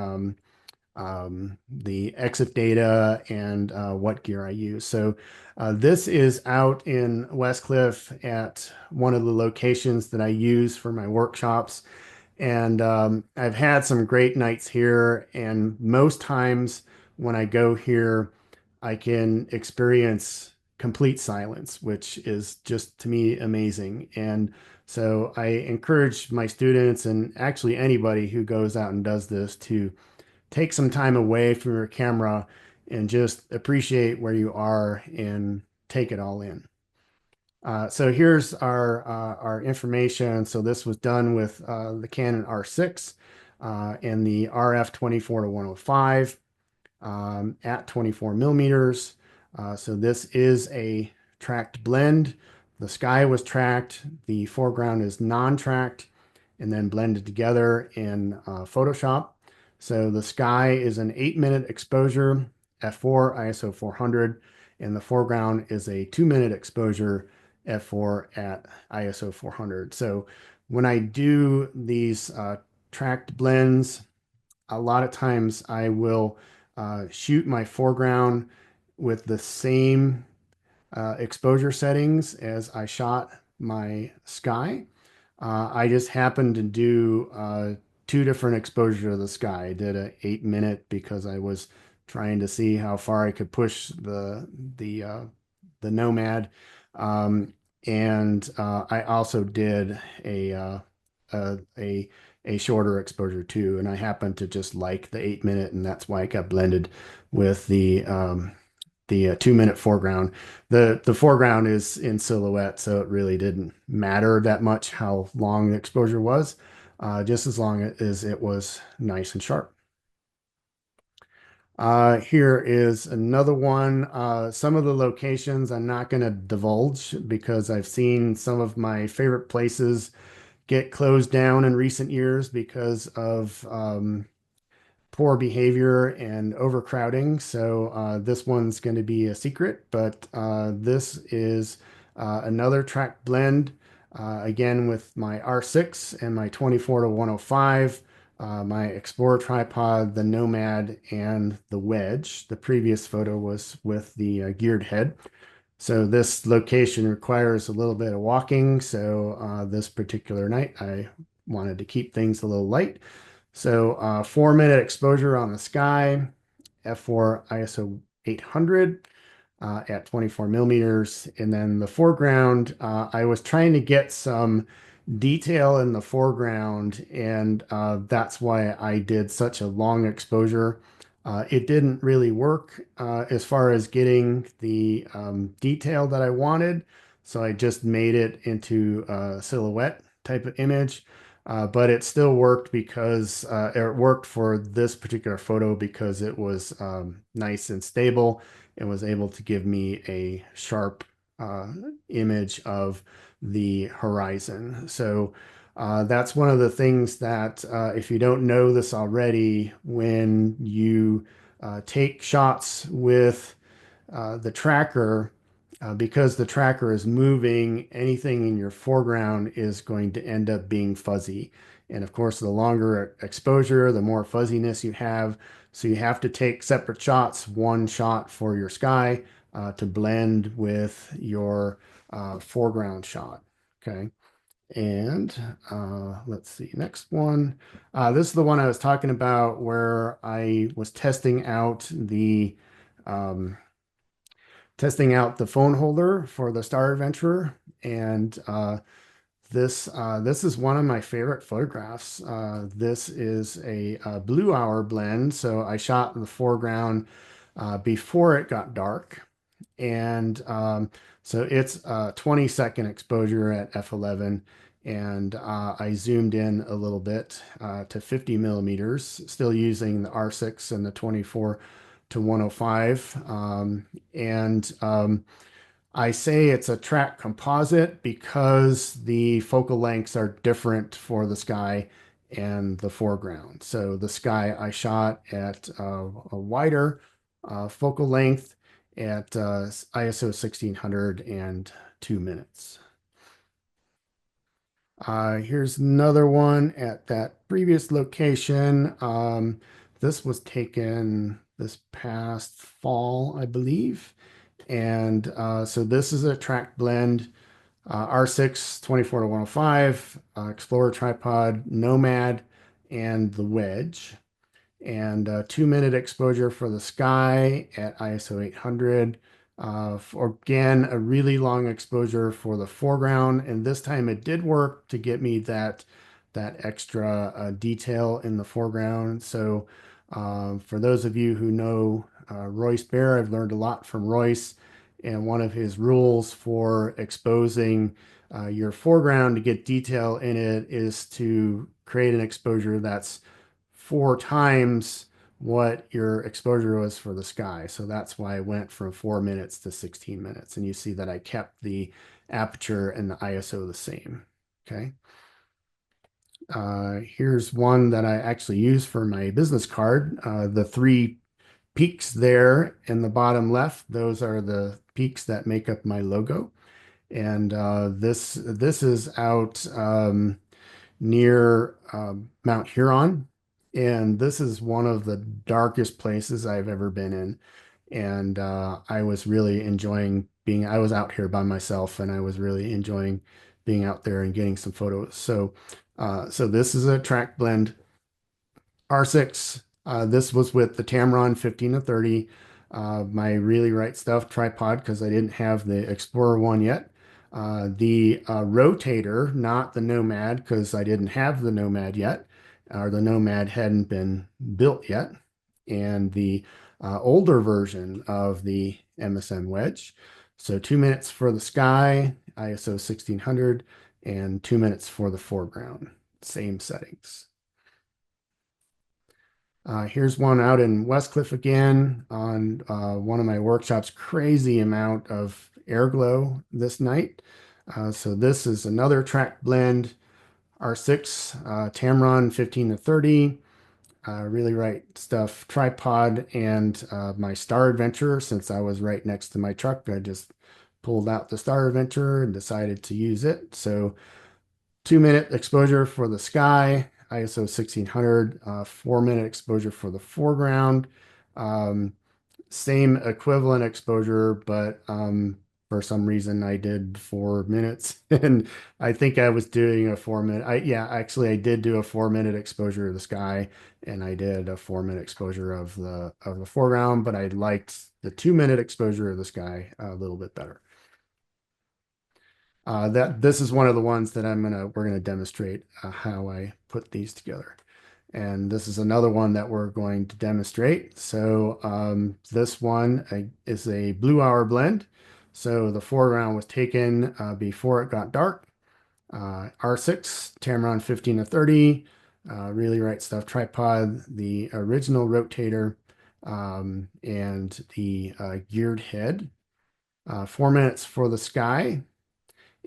exit data, and what gear I use. So this is out in Westcliff at one of the locations that I use for my workshops. And I've had some great nights here, and most times when I go here, I can experience complete silence, which is just to me amazing. And so I encourage my students, and actually anybody who goes out and does this, to take some time away from your camera and just appreciate where you are and take it all in. So here's our information. So this was done with the Canon R6 and the RF 24 to 105 at 24 millimeters. So this is a tracked blend. The sky was tracked, the foreground is non-tracked, and then blended together in Photoshop. So the sky is an 8 minute exposure, f4, ISO 400, and the foreground is a 2 minute exposure, f4 at ISO 400. So when I do these tracked blends, a lot of times I will shoot my foreground with the same exposure settings as I shot my sky. I just happened to do two different exposures of the sky. I did a 8 minute because I was trying to see how far I could push the Nomad, um, and I also did a a shorter exposure too. And I happened to just like the 8 minute, and that's why it got blended with the 2 minute foreground. The foreground is in silhouette, so it really didn't matter that much how long the exposure was, just as long as it was nice and sharp. Here is another one. Some of the locations I'm not going to divulge because I've seen some of my favorite places get closed down in recent years because of poor behavior and overcrowding. So this one's going to be a secret, but this is another track blend, again with my R6 and my 24 to 105, my Explorer tripod, the Nomad, and the Wedge. The previous photo was with the geared head. So this location requires a little bit of walking. So this particular night, I wanted to keep things a little light. So 4 minute exposure on the sky, f4 ISO 800 at 24 millimeters. And then the foreground, I was trying to get some detail in the foreground, and that's why I did such a long exposure. It didn't really work as far as getting the detail that I wanted, so I just made it into a silhouette type of image. But it still worked because it worked for this particular photo because it was nice and stable and was able to give me a sharp uh, image of the horizon. So that's one of the things that if you don't know this already, when you take shots with the tracker, because the tracker is moving, anything in your foreground is going to end up being fuzzy. And of course, the longer exposure, the more fuzziness you have. So you have to take separate shots, one shot for your sky to blend with your foreground shot. Okay. And let's see, next one. This is the one I was talking about where I was um, testing out the phone holder for the Star Adventurer, and this is one of my favorite photographs. This is a blue hour blend, so I shot in the foreground before it got dark, and so it's a 20-second exposure at f11, and I zoomed in a little bit to 50 millimeters, still using the R6 and the 24 to 105, and I say it's a track composite because the focal lengths are different for the sky and the foreground. So the sky I shot at a wider focal length at ISO 1600 and 2 minutes. Here's another one at that previous location. This was taken this past fall, I believe. And so this is a track blend, R6 24 to 105, Explorer tripod, Nomad, and the wedge. And 2 minute exposure for the sky at ISO 800. Again, a really long exposure for the foreground. And this time it did work to get me that extra detail in the foreground. So for those of you who know Royce Bear, I've learned a lot from Royce. And one of his rules for exposing your foreground to get detail in it is to create an exposure that's 4 times what your exposure was for the sky. So that's why I went from 4 minutes to 16 minutes. And you see that I kept the aperture and the ISO the same. Okay. Here's one that I actually use for my business card. The three peaks there in the bottom left, those are the peaks that make up my logo. And this is out near Mount Huron. And this is one of the darkest places I've ever been in. And I was really enjoying I was out here by myself and I was really enjoying being out there and getting some photos. So this is a track blend R6. This was with the Tamron 15 to 30, my Really Right Stuff tripod because I didn't have the Explorer one yet. The rotator, not the Nomad because I didn't have the Nomad yet, or the Nomad hadn't been built yet. And the older version of the MSN wedge. So 2 minutes for the sky, ISO 1600, and 2 minutes for the foreground. Same settings. Here's one out in Westcliff again on one of my workshops. Crazy amount of air glow this night. So this is another track blend, R6, Tamron 15 to 30, Really Right Stuff tripod, and my Star Adventure. Since I was right next to my truck, I just pulled out the Star Adventure and decided to use it. So 2 minute exposure for the sky, ISO 1600, 4 minute exposure for the foreground. Um, Same equivalent exposure, but for some reason I did 4 minutes and I think I was doing a 4 minute. Yeah, actually I did do a 4 minute exposure of the sky and I did a 4 minute exposure of the foreground, but I liked the 2 minute exposure of the sky a little bit better. That this is one of the ones that we're gonna demonstrate how I put these together. And this is another one that we're going to demonstrate. So this one is a blue hour blend. So the foreground was taken before it got dark. R6, Tamron 15 to 30, really right stuff tripod, the original rotator, and the geared head. 4 minutes for the sky,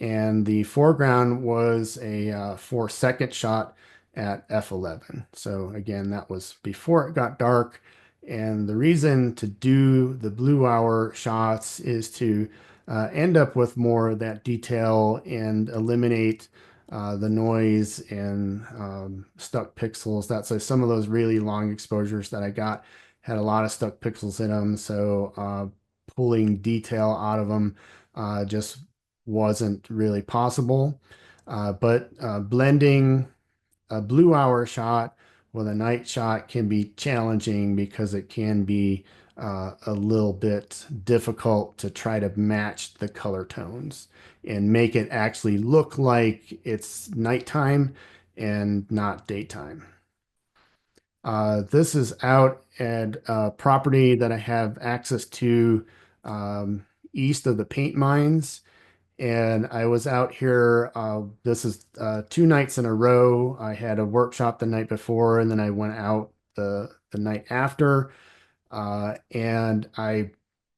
and the foreground was a 4 second shot at f11. So again, that was before it got dark. And the reason to do the blue hour shots is to end up with more of that detail and eliminate the noise and stuck pixels. That's some of those really long exposures that I got had a lot of stuck pixels in them. So pulling detail out of them just wasn't really possible. But blending a blue hour shot with a night shot can be challenging because it can be a little bit difficult to try to match the color tones and make it actually look like it's nighttime and not daytime. This is out at a property that I have access to east of the paint mines. And I was out here. This is 2 nights in a row. I had a workshop the night before, and then I went out the night after. And I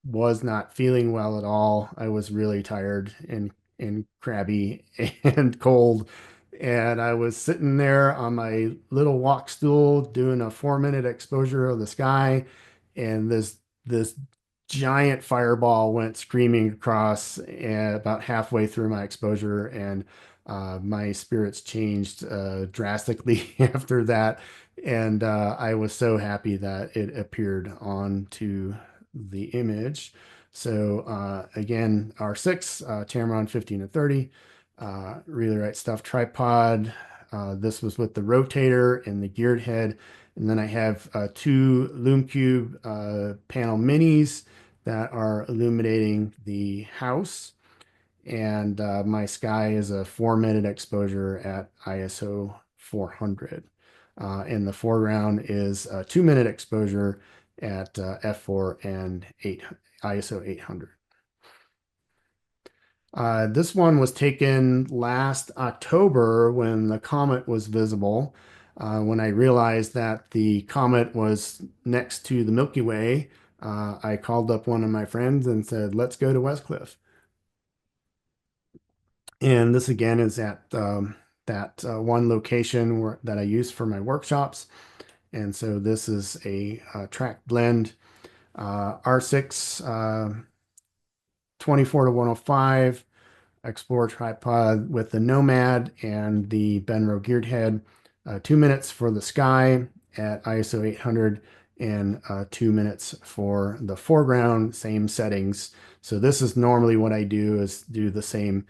was not feeling well at all. I was really tired and crabby and cold. And I was sitting there on my little walk stool doing a 4 minute exposure of the sky, and this giant fireball went screaming across about halfway through my exposure, and my spirits changed drastically after that. And I was so happy that it appeared onto the image. So again, R6, Tamron 15 to 30, really right stuff tripod. This was with the rotator and the geared head. And then I have two Lume Cube panel minis that are illuminating the house. And my sky is a 4 minute exposure at ISO 400. And the foreground is a 2 minute exposure at f4 and ISO 800. This one was taken last October when the comet was visible. When I realized that the comet was next to the Milky Way, I called up one of my friends and said, let's go to Westcliff. And this again is at that one location that I use for my workshops. And so this is a track blend, R6, 24 to 105, Explorer tripod with the Nomad and the Benro geared head, 2 minutes for the sky at ISO 800, and 2 minutes for the foreground, same settings. So this is normally what I do is do the same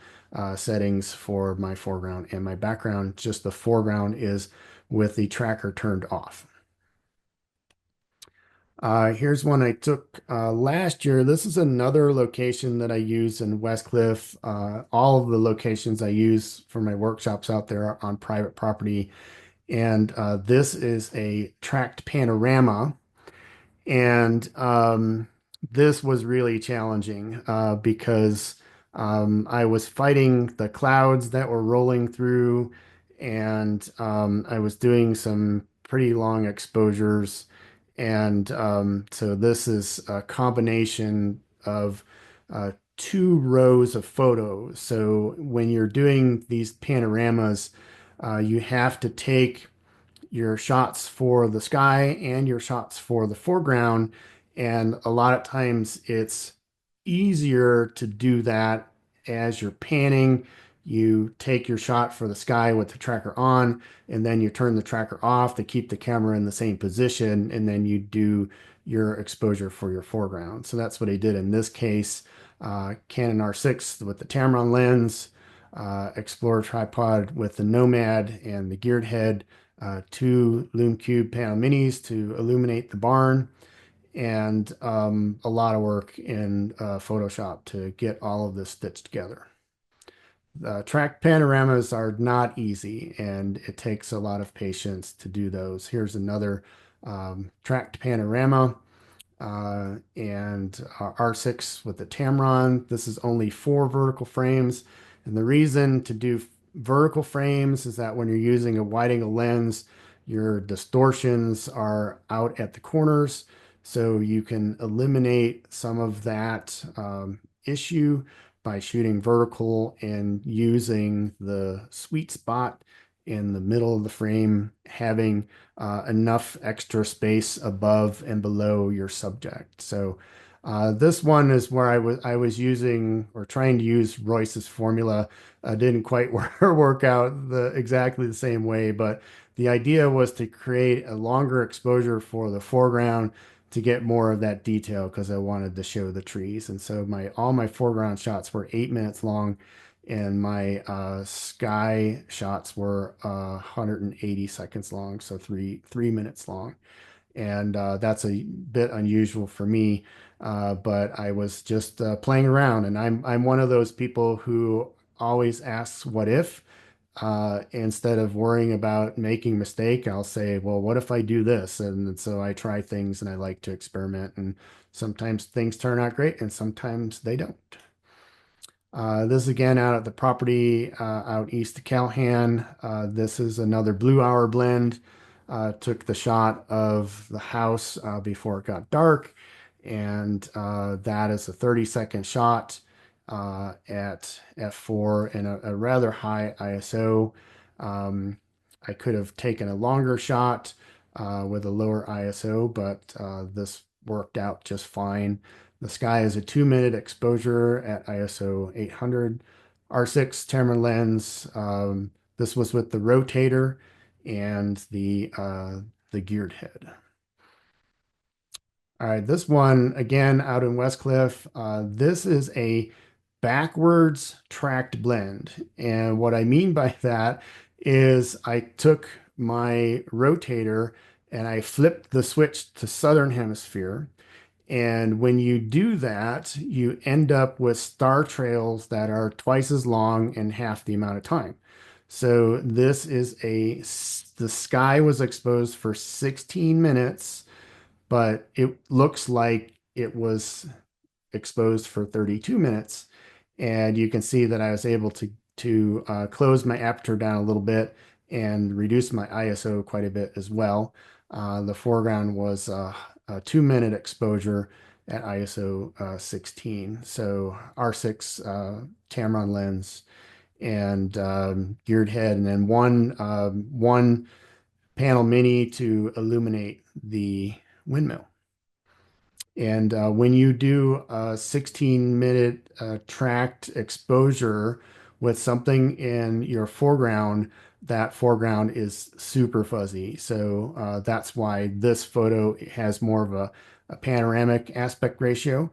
settings for my foreground and my background, just the foreground is with the tracker turned off. Here's one I took last year. This is another location that I use in Westcliff. All of the locations I use for my workshops out there are on private property. And this is a tracked panorama. And this was really challenging because I was fighting the clouds that were rolling through, and I was doing some pretty long exposures. And so this is a combination of two rows of photos. So when you're doing these panoramas, you have to take your shots for the sky and your shots for the foreground. And a lot of times it's easier to do that as you're panning. You take your shot for the sky with the tracker on, and then you turn the tracker off to keep the camera in the same position, and then you do your exposure for your foreground. So that's what I did in this case. Canon R6 with the Tamron lens, Explorer tripod with the Nomad and the geared head, two Lume Cube panel minis to illuminate the barn, and a lot of work in Photoshop to get all of this stitched together. Tracked panoramas are not easy, and it takes a lot of patience to do those. Here's another tracked panorama and R6 with the Tamron. This is only 4 vertical frames. And the reason to do vertical frames is that when you're using a wide angle lens, your distortions are out at the corners. So you can eliminate some of that issue by shooting vertical and using the sweet spot in the middle of the frame, having enough extra space above and below your subject. So this one is where I was using or trying to use Royce's formula. Didn't quite work out exactly the same way, but the idea was to create a longer exposure for the foreground to get more of that detail because I wanted to show the trees. And so my all my foreground shots were 8 minutes long, and my sky shots were 180 seconds long, so three minutes long. And that's a bit unusual for me, but I was just playing around, and I'm one of those people who always asks what if. Instead of worrying about making mistake, I'll say, well, what if I do this? And so I try things and I like to experiment, and sometimes things turn out great and sometimes they don't. This is again out at the property out east of Calhan. This is another blue hour blend. Took the shot of the house before it got dark, and that is a 30-second shot at f4 and a rather high ISO. Um, I could have taken a longer shot with a lower ISO, but this worked out just fine. The sky is a 2-minute exposure at ISO 800. R6 Tamron lens. This was with the rotator and the geared head. All right, this one again out in Westcliff. This is a backwards tracked blend, and what I mean by that is I took my rotator and I flipped the switch to Southern Hemisphere. And when you do that, you end up with star trails that are twice as long in half the amount of time. So this is the sky was exposed for 16 minutes, but it looks like it was exposed for 32 minutes. And you can see that I was able to close my aperture down a little bit and reduce my ISO quite a bit as well. The foreground was a 2-minute exposure at ISO 16. So R6 Tamron lens and geared head, and then one panel mini to illuminate the windmill. And when you do a 16-minute tracked exposure with something in your foreground, that foreground is super fuzzy. So that's why this photo has more of a panoramic aspect ratio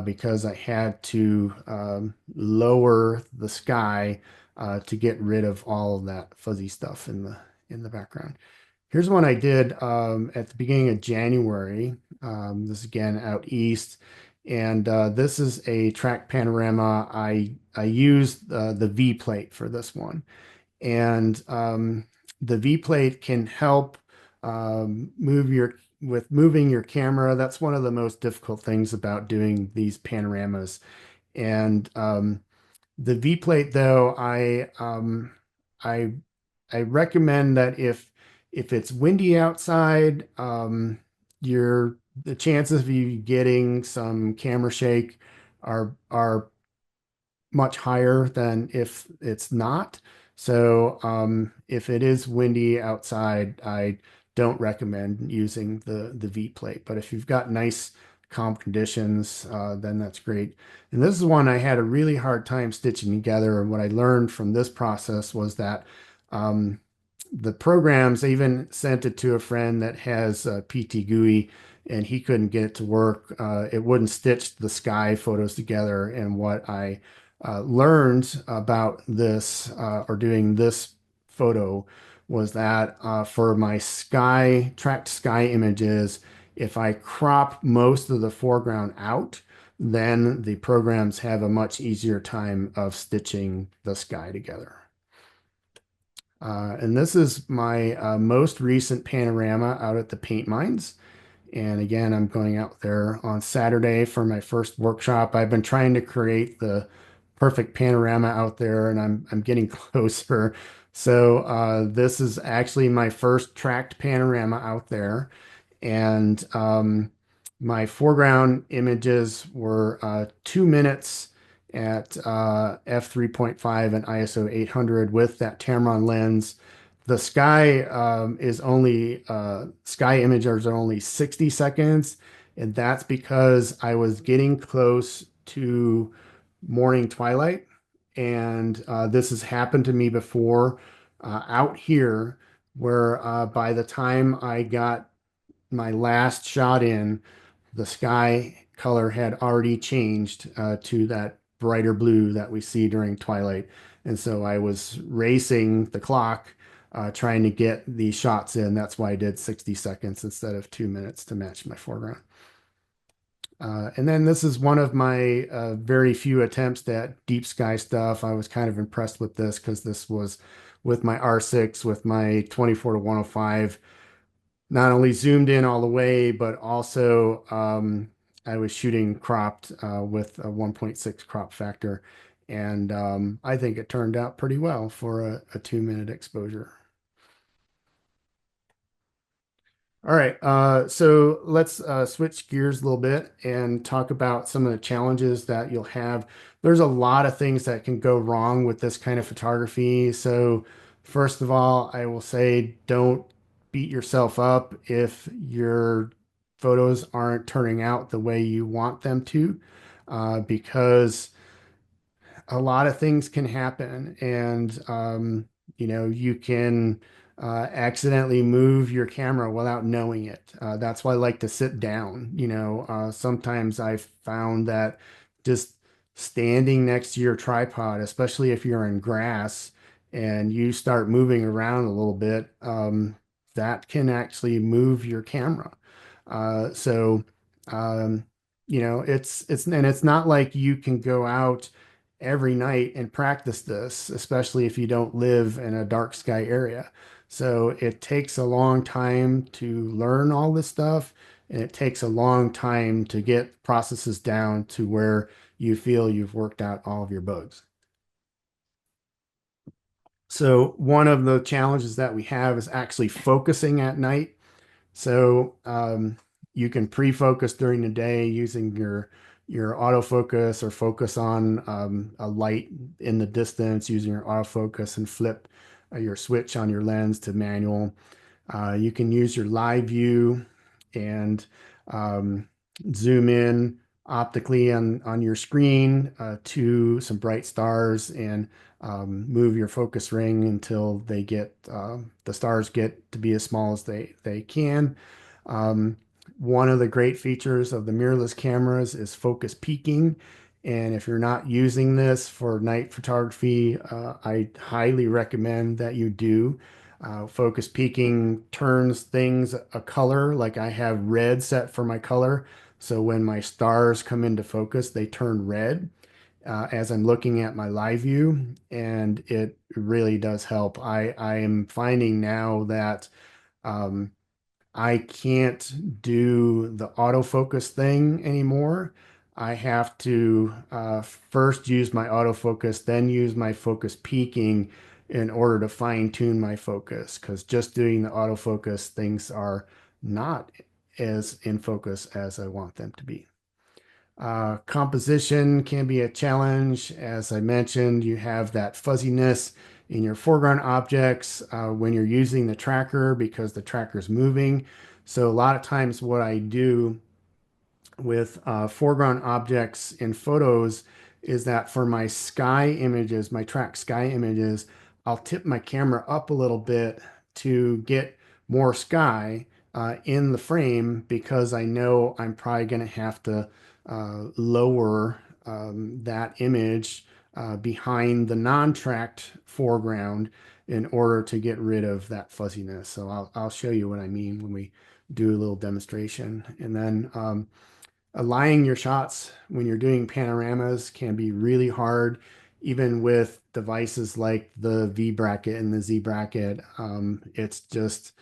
because I had to lower the sky to get rid of all of that fuzzy stuff in the background. Here's one I did at the beginning of January. This again out east, and this is a track panorama. I used the V plate for this one, and the V plate can help moving your camera. That's one of the most difficult things about doing these panoramas. And the V plate, though, I I recommend that if it's windy outside, the chances of you getting some camera shake are much higher than if it's not. So if it is windy outside, I don't recommend using the V plate. But if you've got nice calm conditions, then that's great. And this is one I had a really hard time stitching together. And what I learned from this process was that the programs, I even sent it to a friend that has PT GUI, and he couldn't get it to work. It wouldn't stitch the sky photos together. And what I learned about this or doing this photo was that for my tracked sky images, if I crop most of the foreground out, then the programs have a much easier time of stitching the sky together. And this is my most recent panorama out at the paint mines. And again, I'm going out there on Saturday for my first workshop. I've been trying to create the perfect panorama out there, and I'm getting closer. So this is actually my first tracked panorama out there, and my foreground images were 2 minutes at f3.5 and ISO 800 with that Tamron lens. The sky is only sky images are only 60 seconds, and that's because I was getting close to morning twilight, and this has happened to me before out here, where by the time I got my last shot in, the sky color had already changed to that brighter blue that we see during twilight. And so I was racing the clock, trying to get these shots in. That's why I did 60 seconds instead of 2 minutes to match my foreground. And then this is one of my very few attempts at deep sky stuff. I was kind of impressed with this because this was with my R6 with my 24 to 105, not only zoomed in all the way, but also I was shooting cropped with a 1.6 crop factor. And I think it turned out pretty well for a 2 minute exposure. All right, so let's switch gears a little bit and talk about some of the challenges that you'll have. There's a lot of things that can go wrong with this kind of photography. So, first of all, I will say don't beat yourself up if your photos aren't turning out the way you want them to, because a lot of things can happen, and you can accidentally move your camera without knowing it. That's why I like to sit down. Sometimes I've found that just standing next to your tripod, especially if you're in grass and you start moving around a little bit, that can actually move your camera. So it's not like you can go out every night and practice this, especially if you don't live in a dark sky area. So it takes a long time to learn all this stuff, and it takes a long time to get processes down to where you feel you've worked out all of your bugs. So one of the challenges that we have is actually focusing at night. So you can pre-focus during the day using your autofocus or focus on a light in the distance using your autofocus and flip your switch on your lens to manual. You can use your live view and um, zoom in optically on your screen to some bright stars and move your focus ring until the stars get to be as small as they can. Um, One of the great features of the mirrorless cameras is focus peaking. And if you're not using this for night photography, I highly recommend that you do. Focus peaking turns things a color, like I have red set for my color. So when my stars come into focus, they turn red as I'm looking at my live view, and it really does help. I am finding now that um, I can't do the autofocus thing anymore. I have to first use my autofocus, then use my focus peaking in order to fine tune my focus. Because just doing the autofocus, things are not as in focus as I want them to be. Composition can be a challenge. As I mentioned, you have that fuzziness in your foreground objects when you're using the tracker because the tracker is moving. So a lot of times what I do with foreground objects in photos is that for my sky images, my track sky images, I'll tip my camera up a little bit to get more sky. in the frame because I know I'm probably going to have to lower that image behind the non-tracked foreground in order to get rid of that fuzziness. So I'll show you what I mean when we do a little demonstration. And then aligning your shots when you're doing panoramas can be really hard, even with devices like the V bracket and the Z bracket. It's just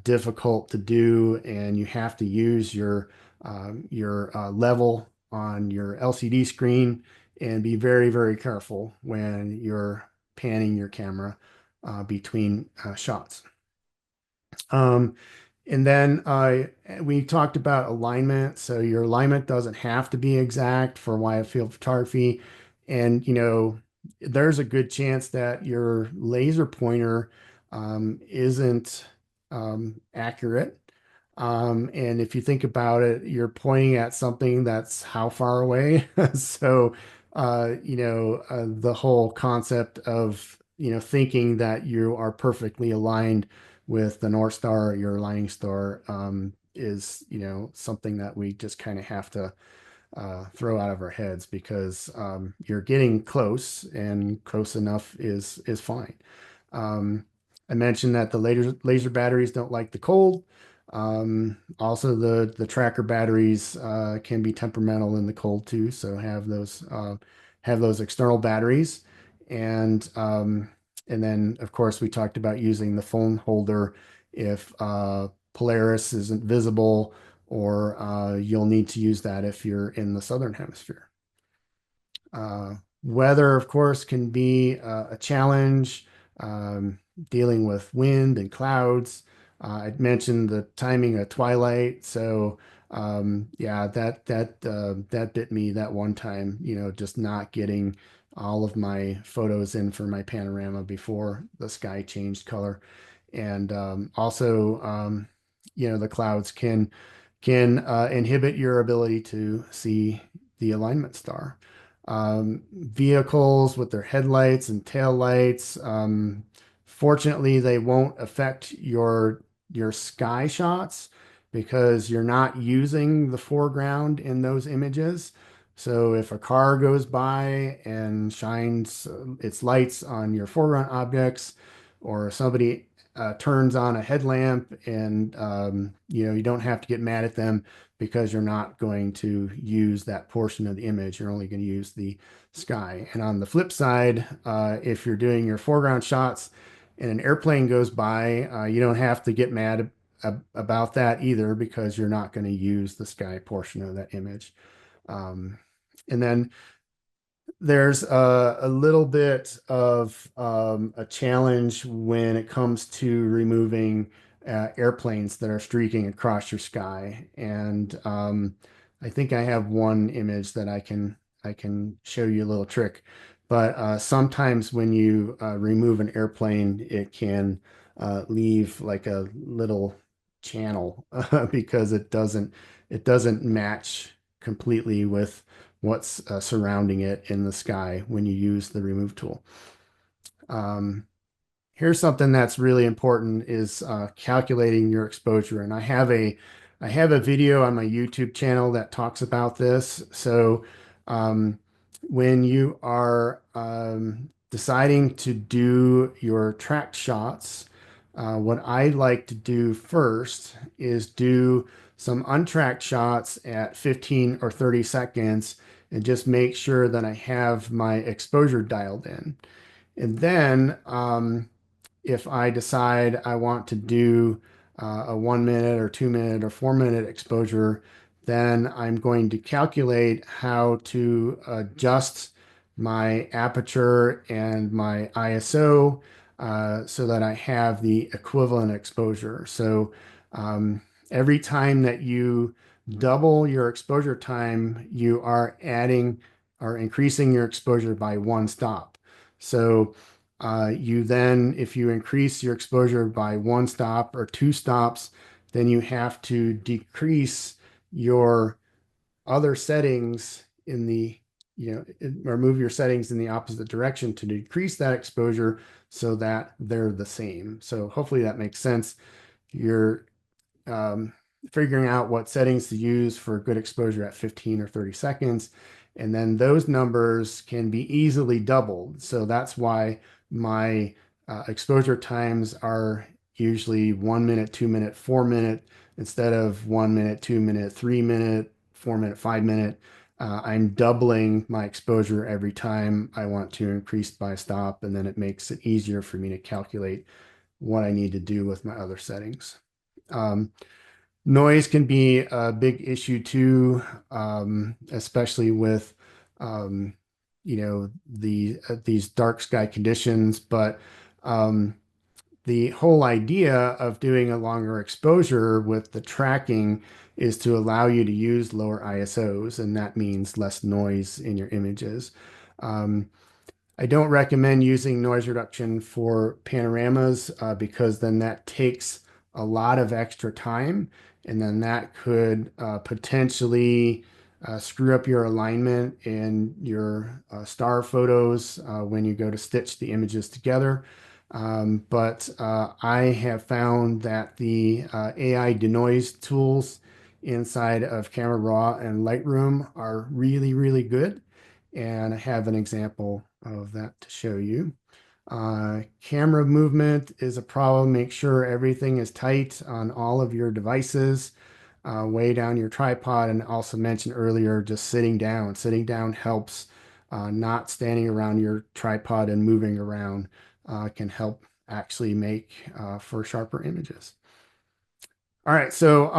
difficult to do, and you have to use your level on your LCD screen and be very, very careful when you're panning your camera between shots. Um, and then we talked about alignment. So your alignment doesn't have to be exact for wide field photography. And, there's a good chance that your laser pointer isn't accurate. And if you think about it, you're pointing at something that's how far away? So, the whole concept of, thinking that you are perfectly aligned with the North Star, your aligning star, is, something that we just kind of have to throw out of our heads because you're getting close and close enough is fine. Um, I mentioned that the laser batteries don't like the cold. Also, the tracker batteries can be temperamental in the cold too, so have those external batteries, and and then of course we talked about using the phone holder if Polaris isn't visible, or you'll need to use that if you're in the southern hemisphere. Uh, Weather, of course, can be a challenge, um, dealing with wind and clouds. I mentioned the timing of twilight, so yeah, that bit me that one time. Just not getting all of my photos in for my panorama before the sky changed color, and also, the clouds can inhibit your ability to see the alignment star. Vehicles with their headlights and tail lights. Fortunately, they won't affect your sky shots because you're not using the foreground in those images. So if a car goes by and shines its lights on your foreground objects, or somebody turns on a headlamp, and you don't have to get mad at them because you're not going to use that portion of the image. You're only going to use the sky. And on the flip side, if you're doing your foreground shots and an airplane goes by, you don't have to get mad about that either because you're not going to use the sky portion of that image. Um, and then there's a little bit of a challenge when it comes to removing airplanes that are streaking across your sky. And I think I have one image that I can show you a little trick. But sometimes when you remove an airplane, it can leave like a little channel because it doesn't match completely with what's surrounding it in the sky when you use the remove tool. Um, Here's something that's really important is calculating your exposure. And I have a video on my YouTube channel that talks about this. So um, when you are deciding to do your tracked shots, what I like to do first is do some untracked shots at 15 or 30 seconds and just make sure that I have my exposure dialed in. And then if I decide I want to do a 1 minute or 2 minute or 4 minute exposure, then I'm going to calculate how to adjust my aperture and my ISO so that I have the equivalent exposure. So um, every time that you double your exposure time, you are adding or increasing your exposure by one stop. So you then, if you increase your exposure by one stop or two stops, then you have to decrease your other settings or move your settings in the opposite direction to decrease that exposure so that they're the same. So hopefully that makes sense. You're figuring out what settings to use for good exposure at 15 or 30 seconds. And then those numbers can be easily doubled. So that's why my exposure times are usually 1 minute, 2 minute, 4 minute instead of 1 minute, 2 minute, 3 minute, 4 minute, 5 minute. I'm doubling my exposure every time I want to increase by stop, and then it makes it easier for me to calculate what I need to do with my other settings. Um, Noise can be a big issue too, especially with um, these dark sky conditions. But um, the whole idea of doing a longer exposure with the tracking is to allow you to use lower ISOs, and that means less noise in your images. Um, I don't recommend using noise reduction for panoramas because then that takes a lot of extra time, and then that could potentially screw up your alignment in your star photos when you go to stitch the images together. But I have found that the AI denoise tools inside of Camera Raw and Lightroom are really, really good. And I have an example of that to show you. Camera movement is a problem. Make sure everything is tight on all of your devices. Way down your tripod, and also mentioned earlier, just sitting down. Sitting down helps. Not standing around your tripod and moving around can help actually make for sharper images. All right, so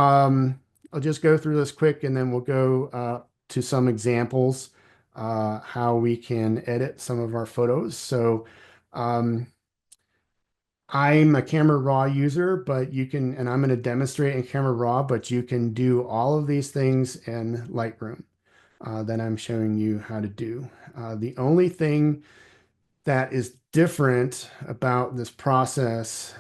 I'll just go through this quick and then we'll go to some examples how we can edit some of our photos. So um, I'm a Camera Raw user, but you can, and I'm going to demonstrate in Camera Raw, but you can do all of these things in Lightroom that I'm showing you how to do. The only thing that is different about this process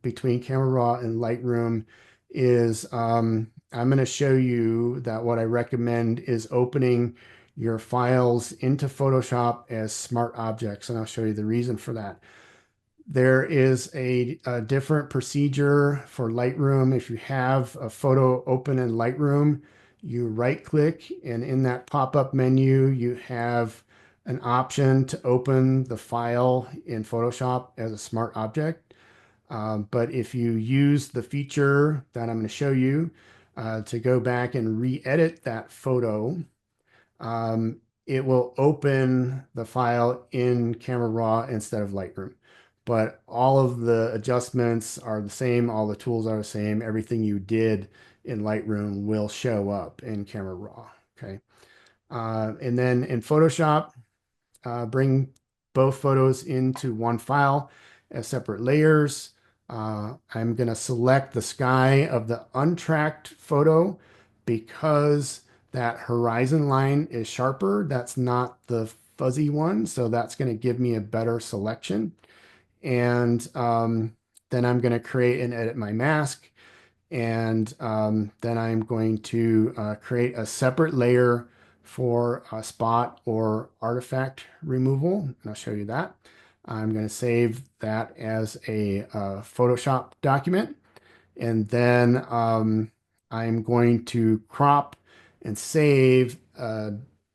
between Camera Raw and Lightroom is I'm going to show you that what I recommend is opening your files into Photoshop as smart objects, and I'll show you the reason for that. There is a different procedure for Lightroom. If you have a photo open in Lightroom, you right click, and in that pop-up menu, you have an option to open the file in Photoshop as a smart object. But if you use the feature that I'm going to show you to go back and re-edit that photo, um, it will open the file in Camera Raw instead of Lightroom. But all of the adjustments are the same, all the tools are the same. Everything you did in Lightroom will show up in Camera Raw. Okay. And then in Photoshop, bring both photos into one file as separate layers. I'm going to select the sky of the untracked photo because that horizon line is sharper. That's not the fuzzy one, so that's going to give me a better selection. And then I'm going to create and edit my mask. And then I'm going to create a separate layer for spot or artifact removal. And I'll show you that. I'm going to save that as a Photoshop document. And then I'm going to crop and save a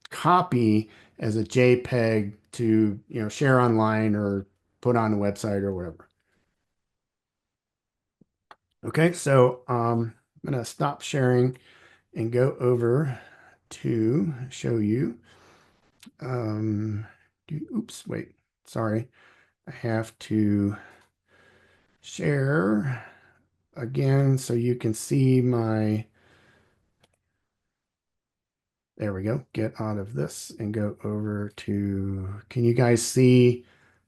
copy as a JPEG to share online or put on a website or whatever. Okay, so I'm going to stop sharing and go over to show you. Um, Oops, wait, sorry. I have to share again so you can see my, there we go. Get out of this and go over to, can you guys see?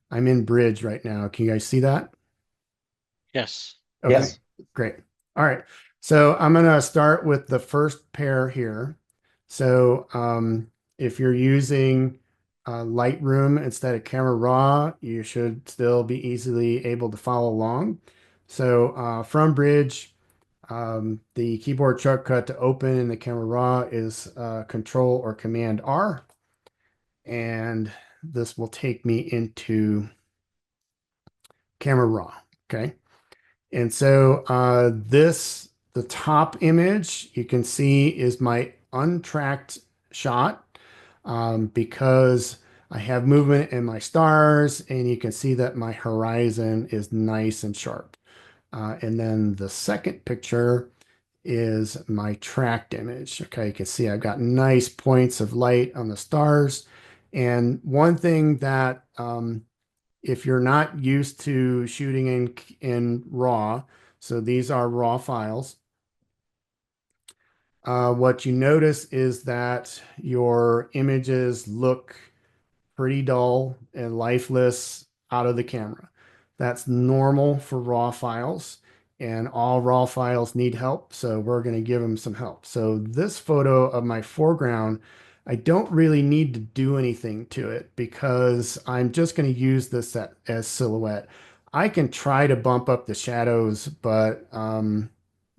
I'm in Bridge right now. Can you guys see that? Yes. Okay, Yes. great. All right. So I'm going to start with the first pair here. So if you're using Lightroom instead of Camera Raw, you should still be easily able to follow along. So from Bridge, the keyboard shortcut to open in the Camera Raw is Control or Command R. And this will take me into Camera Raw. Okay. And so this the top image you can see is my untracked shot because I have movement in my stars, and you can see that my horizon is nice and sharp. And then the second picture is my tracked image. Okay, you can see I've got nice points of light on the stars. And one thing that if you're not used to shooting in RAW, so these are RAW files, what you notice is that your images look pretty dull and lifeless out of the camera. That's normal for raw files, and all raw files need help, so we're going to give them some help. So this photo of my foreground, I don't really need to do anything to it because I'm just going to use this as silhouette. I can try to bump up the shadows, but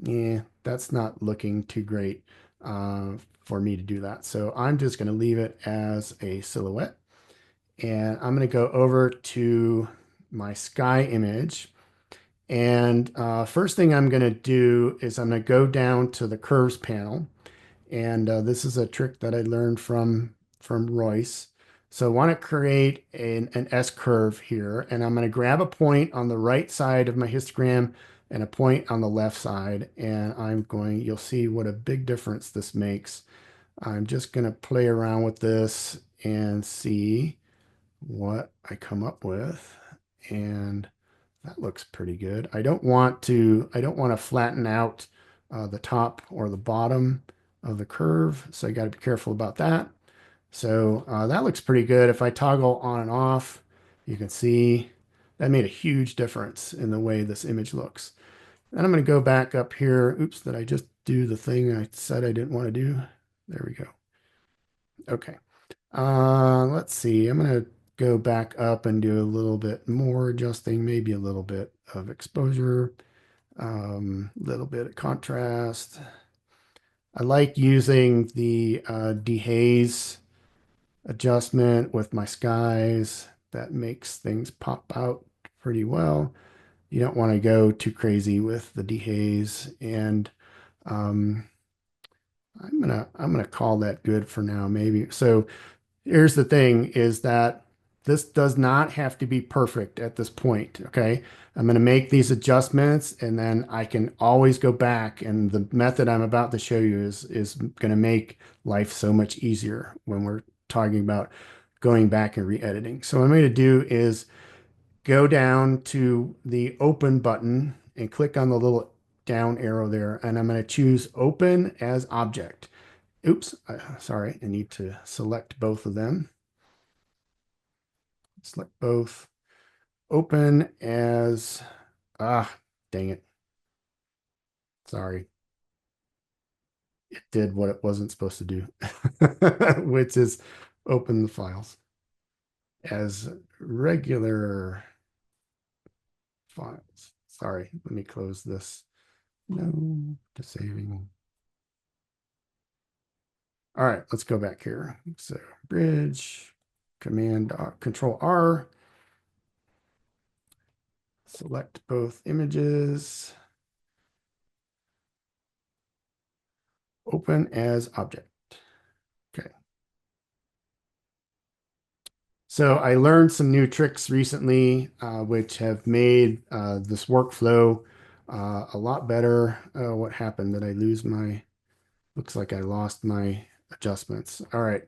yeah, that's not looking too great uh, for me to do that. So I'm just going to leave it as a silhouette. And I'm going to go over to my sky image. And first thing I'm going to do is I'm going to go down to the curves panel. And this is a trick that I learned from Royce. So I want to create an S curve here. And I'm going to grab a point on the right side of my histogram and a point on the left side. And you'll see what a big difference this makes. I'm just going to play around with this and see what I come up with, and that looks pretty good. I don't want to flatten out the top or the bottom of the curve, so I got to be careful about that. So that looks pretty good. If I toggle on and off, you can see that made a huge difference in the way this image looks. And I'm going to go back up here. Oops, did I just do the thing I said I didn't want to do? There we go. Okay. Let's see. I'm going to go back up and do a little bit more adjusting, maybe a little bit of exposure, a little bit of contrast. I like using the dehaze adjustment with my skies. That makes things pop out pretty well. You don't want to go too crazy with the dehaze, and um, I'm gonna call that good for now, maybe. So here's the thing is that this does not have to be perfect at this point, okay? I'm going to make these adjustments, and then I can always go back, and the method I'm about to show you is going to make life so much easier when we're talking about going back and re-editing. So what I'm going to do is go down to the open button and click on the little down arrow there, and I'm going to choose open as object. Oops, sorry, I need to select both of them. Select both. Open as, ah, dang it. Sorry. It did what it wasn't supposed to do, which is open the files as regular files. Sorry, let me close this. No, to saving. All right, let's go back here. So bridge, command, control R, select both images, open as object. Okay. So I learned some new tricks recently, which have made this workflow a lot better. What happened? Did I lose my, looks like I lost my adjustments. All right.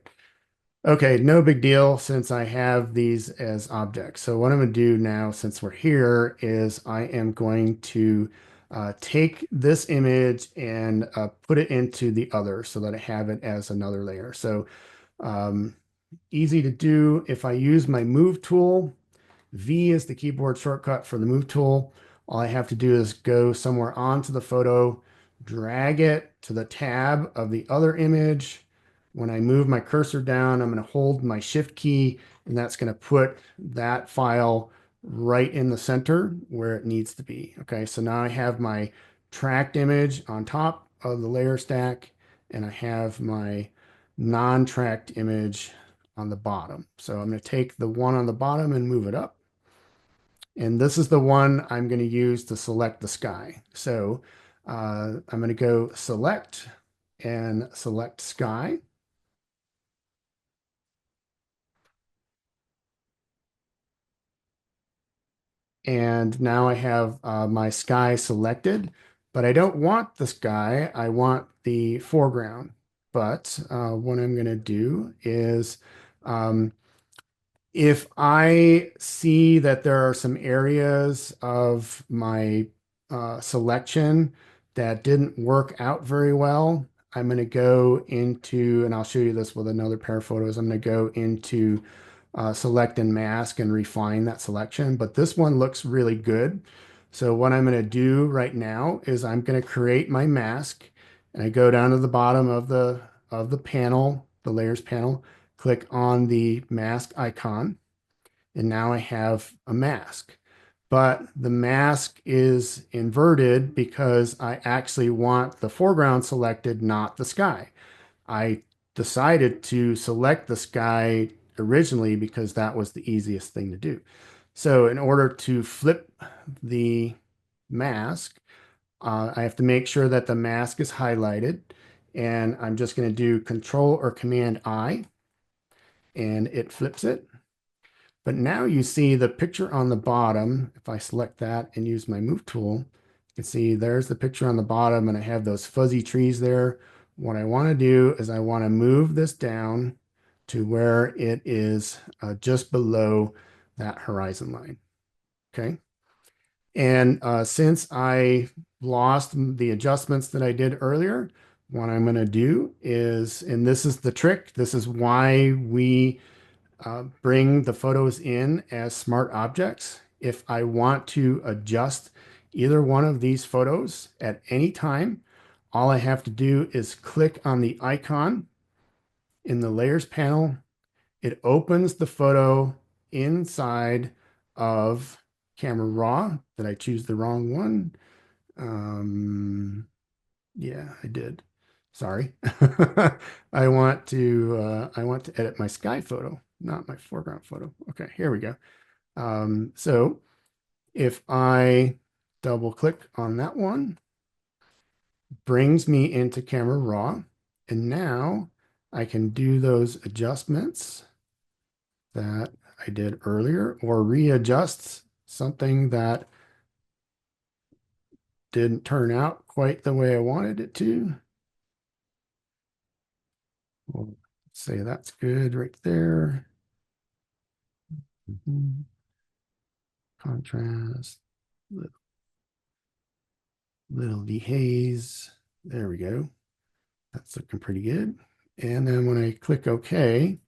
Okay, no big deal since I have these as objects. So what I'm going to do now, since we're here, is I am going to take this image and put it into the other so that I have it as another layer. So um, easy to do. If I use my move tool, V is the keyboard shortcut for the move tool. All I have to do is go somewhere onto the photo, drag it to the tab of the other image. When I move my cursor down, I'm going to hold my shift key, and that's going to put that file right in the center where it needs to be. Okay, so now I have my tracked image on top of the layer stack, and I have my non-tracked image on the bottom. So I'm going to take the one on the bottom and move it up. And this is the one I'm going to use to select the sky. So I'm going to go select and select sky. And now I have my sky selected, but I don't want the sky. I want the foreground. But what I'm going to do is um, if I see that there are some areas of my selection that didn't work out very well, I'm going to go into, and I'll show you this with another pair of photos. I'm going to go into select and mask and refine that selection. But this one looks really good. So what I'm going to do right now is I'm going to create my mask, and I go down to the bottom of the panel, the layers panel, click on the mask icon, and now I have a mask. But the mask is inverted because I actually want the foreground selected, not the sky. I decided to select the sky originally because that was the easiest thing to do. So in order to flip the mask, I have to make sure that the mask is highlighted. And I'm just going to do Control or Command I, and it flips it. But now you see the picture on the bottom. If I select that and use my move tool, you can see there's the picture on the bottom and I have those fuzzy trees there. What I want to do is I want to move this down to where it is just below that horizon line. Okay. And since I lost the adjustments that I did earlier, what I'm going to do is, and this is the trick, this is why we bring the photos in as smart objects. If I want to adjust either one of these photos at any time, all I have to do is click on the icon in the layers panel. It opens the photo inside of Camera Raw. Did I choose the wrong one? Yeah, I did. Sorry. I want to edit my sky photo, not my foreground photo. Okay, here we go. So if I double click on that one, brings me into Camera Raw, and now I can do those adjustments that I did earlier or readjust something that didn't turn out quite the way I wanted it to. We'll say that's good right there. Mhm. Contrast, little dehaze. There we go. That's looking pretty good. And then when I click OK,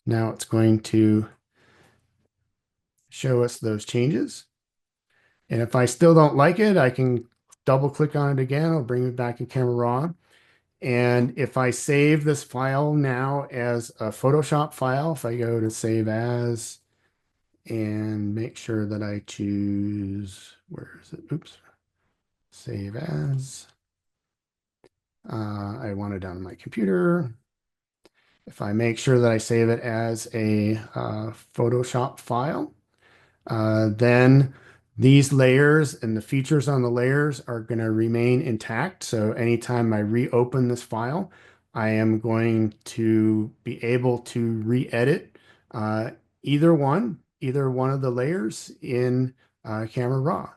now it's going to show us those changes. And if I still don't like it, I can double click on it again. I'll bring it back in Camera Raw. And if I save this file now as a Photoshop file, if I go to Save As and make sure that I choose, where is it? Oops. Save As. I want it on my computer. If I make sure that I save it as a Photoshop file, then these layers and the features on the layers are going to remain intact. So anytime I reopen this file, I am going to be able to re-edit uh, either one of the layers in Camera Raw.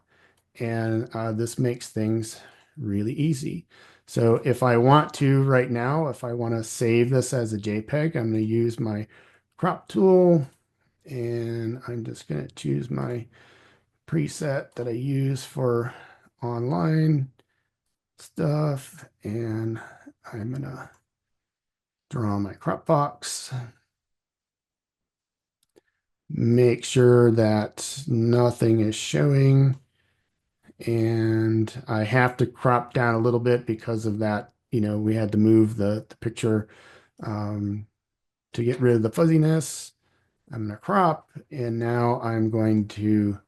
And this makes things really easy. So if I want to right now, if I want to save this as a JPEG, I'm going to use my crop tool, and I'm just going to choose my preset that I use for online stuff, and I'm going to draw my crop box, make sure that nothing is showing. And I have to crop down a little bit because of that. We had to move the picture um, to get rid of the fuzziness. I'm going to crop, and now I'm going to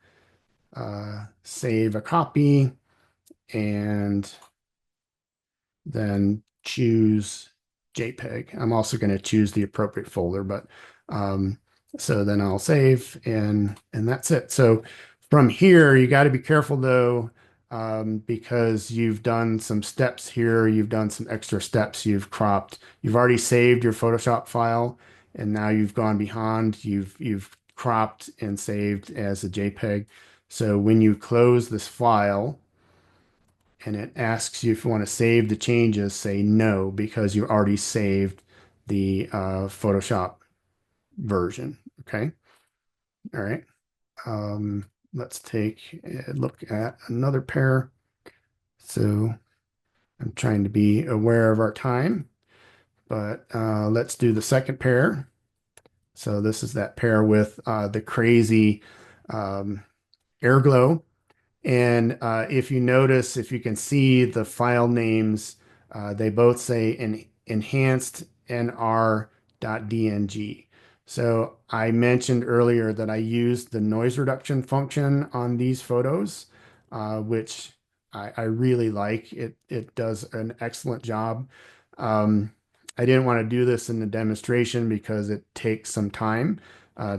save a copy and then choose JPEG. I'm also going to choose the appropriate folder, but so then I'll save, and that's it. So from here, you got to be careful though. because you've done some steps here, you've done some extra steps, you've cropped, you've already saved your Photoshop file, and now you've gone beyond, you've cropped and saved as a JPEG. So when you close this file and it asks you if you want to save the changes, say no, because you already saved the Photoshop version. Okay. All right. Let's take a look at another pair. So I'm trying to be aware of our time, but let's do the second pair. So this is that pair with the crazy um, air glow. And if you notice, if you can see the file names, they both say enhanced nr.dng. So I mentioned earlier that I used the noise reduction function on these photos, which I really like. It does an excellent job. Um, I didn't want to do this in the demonstration because it takes some time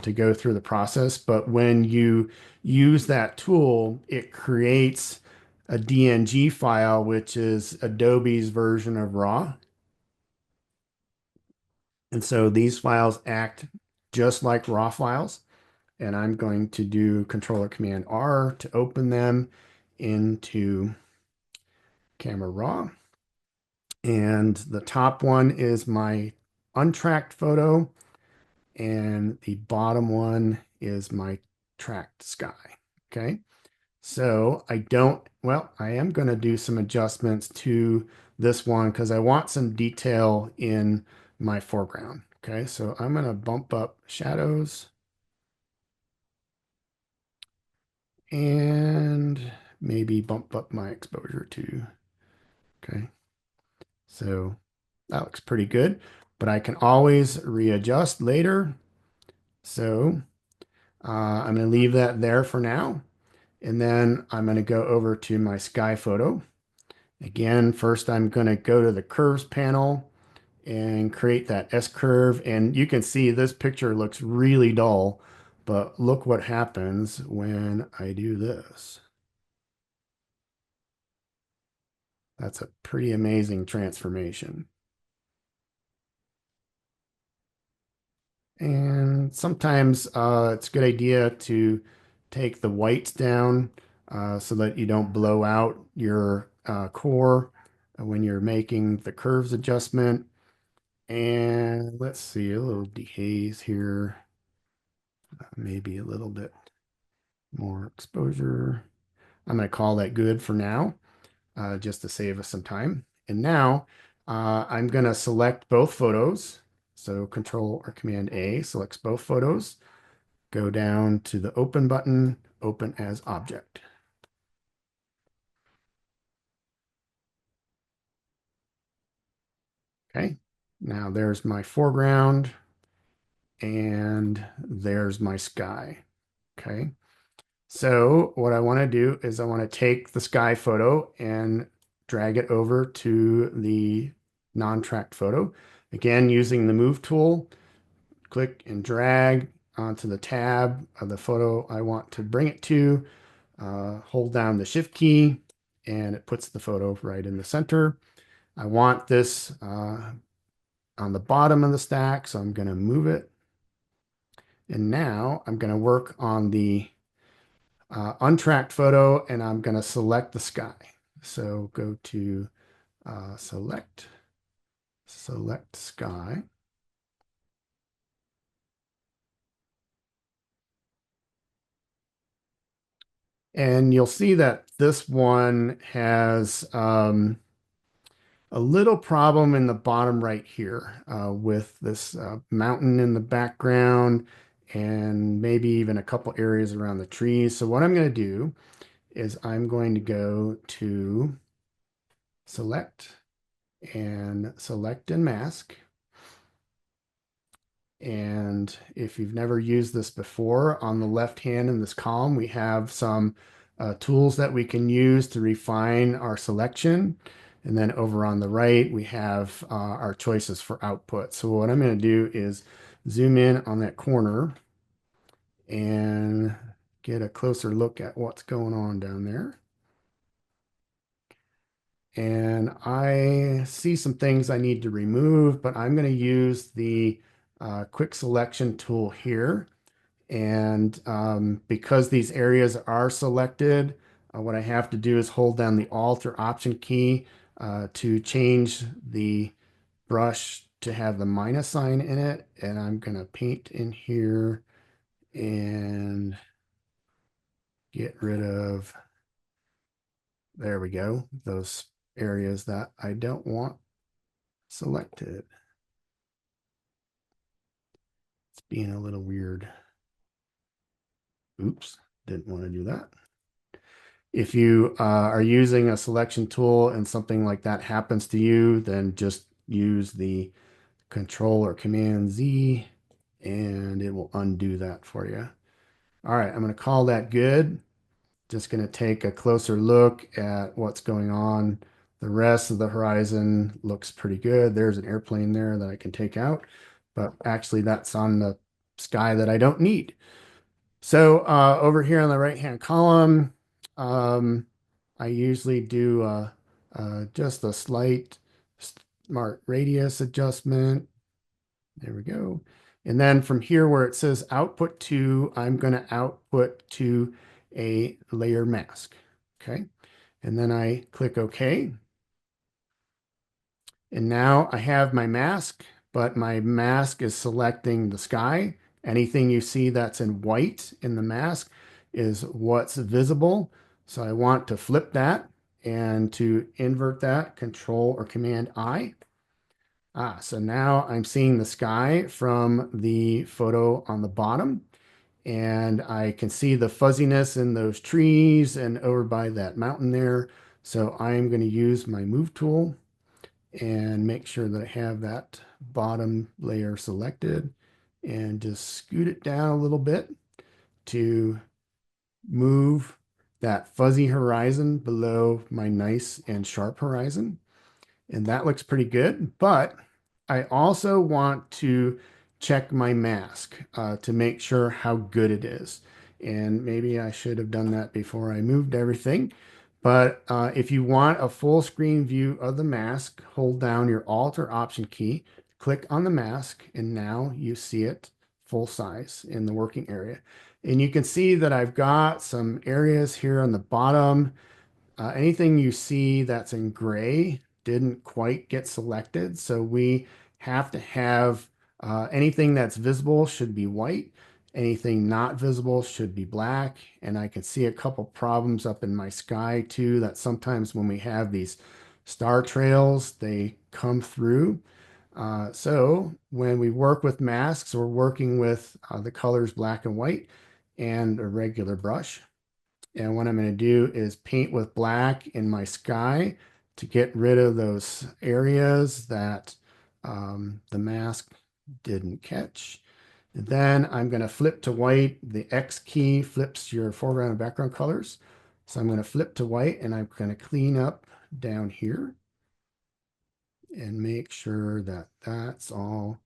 to go through the process. But when you use that tool, it creates a DNG file, which is Adobe's version of RAW. And so these files act just like RAW files. And I'm going to do Control or Command R to open them into Camera Raw. And the top one is my untracked photo, and the bottom one is my tracked sky. Okay. So I don't, well, I am going to do some adjustments to this one because I want some detail in my foreground. Okay, so I'm going to bump up shadows and maybe bump up my exposure too. Okay, so that looks pretty good, but I can always readjust later. So I'm going to leave that there for now. And then I'm going to go over to my sky photo. Again, first I'm going to go to the curves panel and create that S curve. And you can see this picture looks really dull, but look what happens when I do this. That's a pretty amazing transformation. And sometimes it's a good idea to take the whites down so that you don't blow out your core when you're making the curves adjustment. And let's see, a little dehaze here, maybe a little bit more exposure. I'm going to call that good for now, just to save us some time. And now I'm going to select both photos. So Control or Command A selects both photos. Go down to the Open button, Open as Object. Okay, now there's my foreground and there's my sky. Okay. So what I want to do is I want to take the sky photo and drag it over to the non-tracked photo. Again, using the move tool, click and drag onto the tab of the photo I want to bring it to. Hold down the shift key and it puts the photo right in the center. I want this on the bottom of the stack, so I'm going to move it. And now I'm going to work on the untracked photo and I'm going to select the sky. So go to select, select sky. And you'll see that this one has a little problem in the bottom right here with this mountain in the background and maybe even a couple areas around the trees. So what I'm going to do is I'm going to go to select and select and mask. And if you've never used this before, on the left hand in this column, we have some tools that we can use to refine our selection. And then over on the right, we have our choices for output. So what I'm going to do is zoom in on that corner and get a closer look at what's going on down there. And I see some things I need to remove, but I'm going to use the quick selection tool here. And because these areas are selected, what I have to do is hold down the Alt or Option key to change the brush to have the minus sign in it. And I'm going to paint in here and get rid of, there we go, those areas that I don't want selected. It's being a little weird. Oops, didn't want to do that. If you are using a selection tool and something like that happens to you, then just use the Control or Command Z and it will undo that for you. All right, I'm going to call that good. Just going to take a closer look at what's going on. The rest of the horizon looks pretty good. There's an airplane there that I can take out, but actually that's on the sky that I don't need. So over here on the right-hand column, um, I usually do just a slight smart radius adjustment. There we go. And then from here where it says output to, I'm going to output to a layer mask. Okay. And then I click OK. And now I have my mask, but my mask is selecting the sky. Anything you see that's in white in the mask is what's visible. So I want to flip that, and to invert that, Control or Command I. So now I'm seeing the sky from the photo on the bottom, and I can see the fuzziness in those trees and over by that mountain there. So I'm going to use my Move tool and make sure that I have that bottom layer selected and just scoot it down a little bit to move that fuzzy horizon below my nice and sharp horizon. And that looks pretty good, but I also want to check my mask to make sure how good it is. And maybe I should have done that before I moved everything. But if you want a full screen view of the mask, hold down your Alt or Option key, click on the mask, and now you see it full size in the working area. And you can see that I've got some areas here on the bottom. Anything you see that's in gray didn't quite get selected. So we have to have anything that's visible should be white. Anything not visible should be black. And I can see a couple problems up in my sky too, that sometimes when we have these star trails, they come through. So when we work with masks, we're working with the colors black and white and a regular brush. And what I'm going to do is paint with black in my sky to get rid of those areas that the mask didn't catch. And then I'm going to flip to white. The X key flips your foreground and background colors. So I'm going to flip to white, and I'm going to clean up down here and make sure that that's all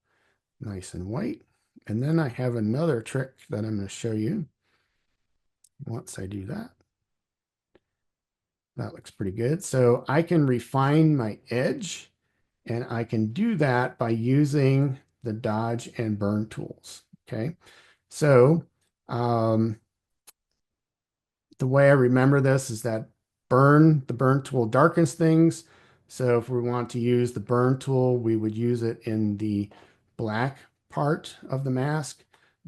nice and white. And then I have another trick that I'm going to show you once I do that. That looks pretty good. So I can refine my edge, and I can do that by using the dodge and burn tools. Okay. So um, the way I remember this is that the burn tool darkens things. So if we want to use the burn tool, we would use it in the black part of the mask.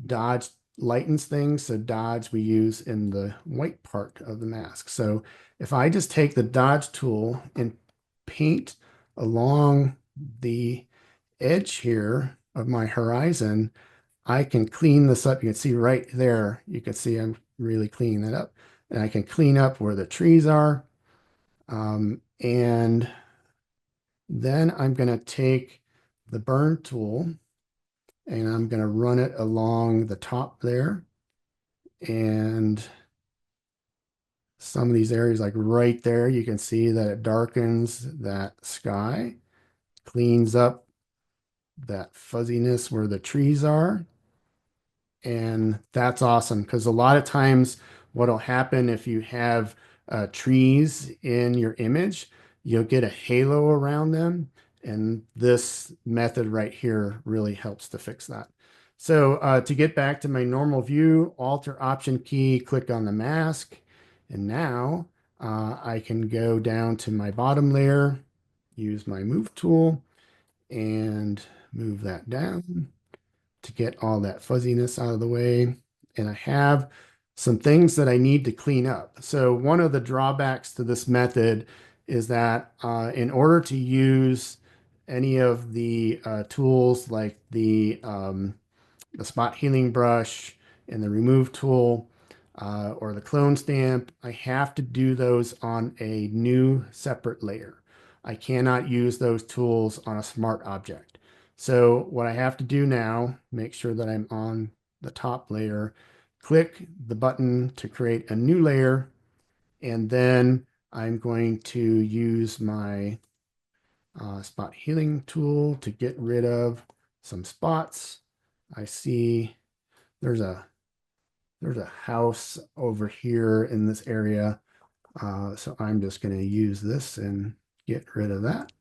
Dodge lightens things. So dodge we use in the white part of the mask. So if I just take the dodge tool and paint along the edge here of my horizon, I can clean this up. You can see right there, you can see I'm really cleaning that up. And I can clean up where the trees are. And then I'm going to take the burn tool and I'm going to run it along the top there. And some of these areas, like right there, you can see that it darkens that sky, cleans up that fuzziness where the trees are. And that's awesome because a lot of times what'll happen if you have trees in your image, you'll get a halo around them. And this method right here really helps to fix that. So to get back to my normal view, Alt or Option key, click on the mask. And now I can go down to my bottom layer, use my move tool and move that down to get all that fuzziness out of the way. And I have some things that I need to clean up. So one of the drawbacks to this method is that in order to use any of the tools like the spot healing brush and the remove tool or the clone stamp, I have to do those on a new separate layer. I cannot use those tools on a smart object. So what I have to do now, make sure that I'm on the top layer, click the button to create a new layer, and then I'm going to use my spot healing tool to get rid of some spots. I see there's a there's a house over here in this area. So I'm just going to use this and get rid of that.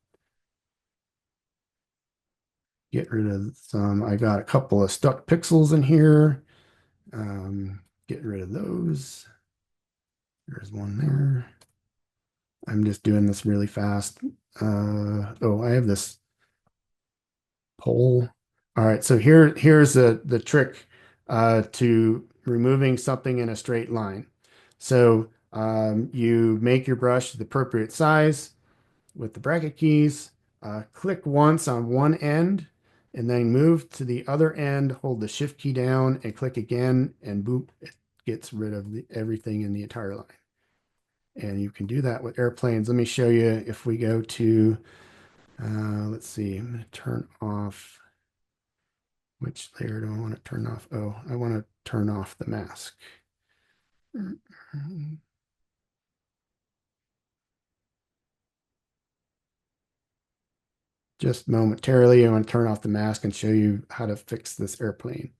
Get rid of some. I got a couple of stuck pixels in here. Get rid of those. There's one there. I'm just doing this really fast. Oh, I have this pole. All right, so here's the trick to removing something in a straight line. So you make your brush the appropriate size with the bracket keys. Click once on one end, and then move to the other end. Hold the Shift key down and click again, and boop, it gets rid of everything in the entire line. And you can do that with airplanes. Let me show you if we go to, let's see, I'm going to turn off. Which layer do I want to turn off? Oh, I want to turn off the mask. Just momentarily, I want to turn off the mask and show you how to fix this airplane.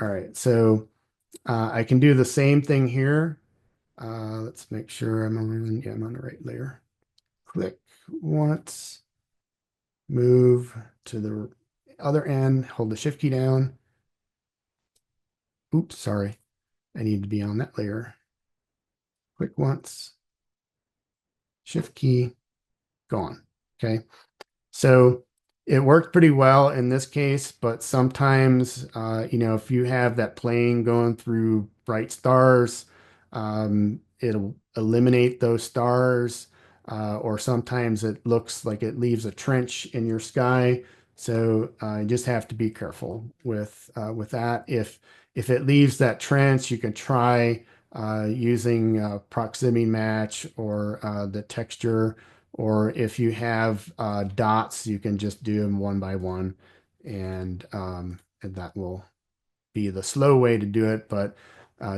All right, so I can do the same thing here. Let's make sure yeah, I'm on the right layer. Click once, move to the other end, hold the Shift key down. Oops, sorry. I need to be on that layer. Click once, Shift key, gone. Okay. So it worked pretty well in this case, but sometimes, if you have that plane going through bright stars, it'll eliminate those stars, or sometimes it looks like it leaves a trench in your sky. So you just have to be careful with that. If it leaves that trench, you can try using proximity match or the texture, or if you have dots, you can just do them one by one, and that will be the slow way to do it, but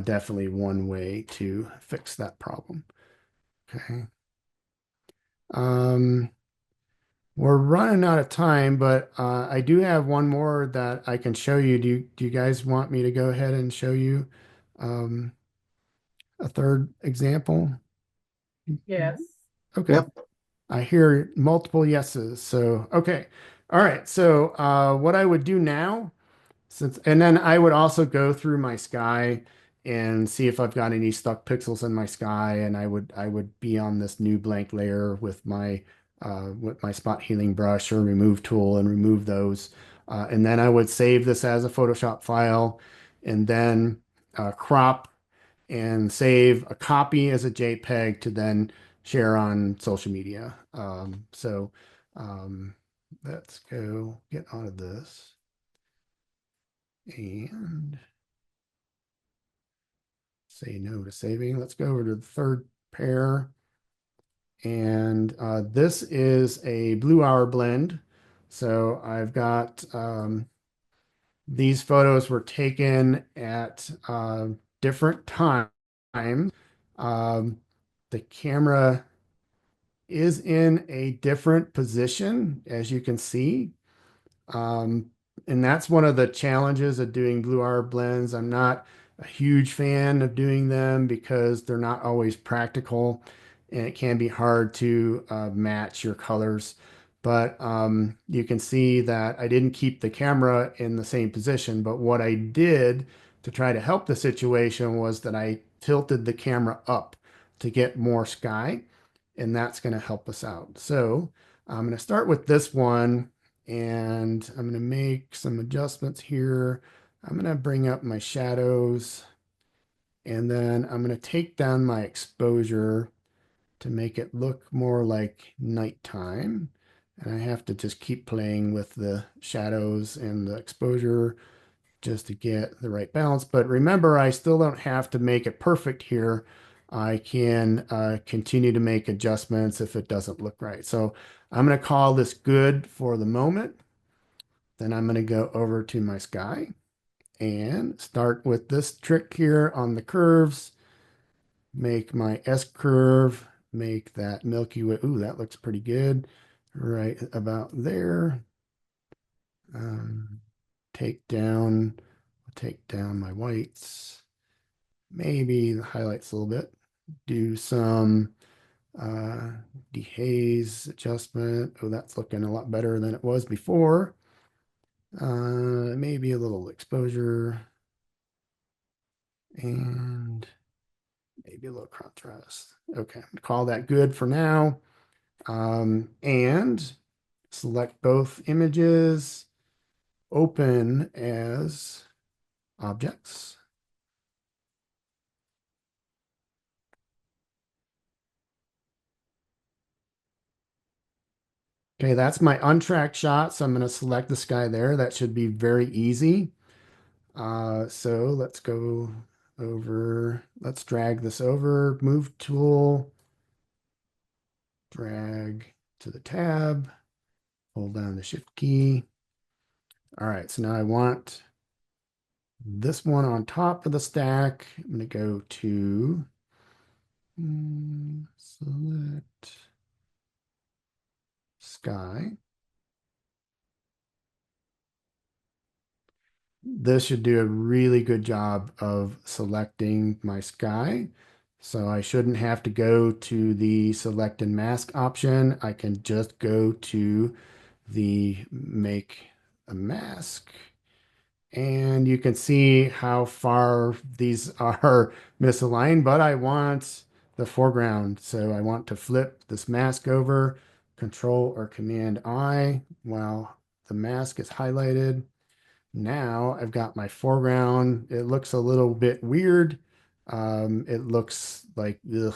definitely one way to fix that problem. Okay. Um, we're running out of time, but I do have one more that I can show you. Do you guys want me to go ahead and show you um, a third example? Yes. Okay. Yep. I hear multiple yeses. So, okay. All right. So, what I would do now, and then I would also go through my sky and see if I've got any stuck pixels in my sky, and I would be on this new blank layer with my spot healing brush or remove tool and remove those. And then I would save this as a Photoshop file and then crop and save a copy as a JPEG to then share on social media. Um, let's go get out of this and say no to saving. Let's go over to the third pair. And this is a blue hour blend. So I've got these photos were taken at different times. Um, the camera is in a different position, as you can see. Um, and that's one of the challenges of doing blue hour blends. I'm not a huge fan of doing them because they're not always practical. and it can be hard to match your colors. But you can see that I didn't keep the camera in the same position. But what I did to try to help the situation was that I tilted the camera up to get more sky, and that's going to help us out. So I'm going to start with this one, and I'm going to make some adjustments here. I'm going to bring up my shadows, and then I'm going to take down my exposure to make it look more like nighttime. And I have to just keep playing with the shadows and the exposure just to get the right balance. But remember, I still don't have to make it perfect here. I can continue to make adjustments if it doesn't look right. So I'm going to call this good for the moment. Then I'm going to go over to my sky and start with this trick here on the curves. Make my S curve, make that Milky Way. Ooh, that looks pretty good. Right about there. Um, take down, take down my whites, maybe the highlights a little bit. Do some uh, dehaze adjustment. Oh, that's looking a lot better than it was before. Maybe a little exposure and maybe a little contrast. Okay, I'm gonna call that good for now. And select both images, open as objects. Okay, that's my untracked shot, so I'm going to select the sky there. That should be very easy. So let's go over, let's drag this over, move tool, drag to the tab, hold down the shift key. All right, so now I want this one on top of the stack. I'm going to go to select sky. This should do a really good job of selecting my sky. So I shouldn't have to go to the select and mask option. I can just go to the make a mask. And you can see how far these are misaligned, but I want the foreground. So I want to flip this mask over, Control or Command I while the mask is highlighted. Now I've got my foreground. It looks a little bit weird. It looks like, ugh,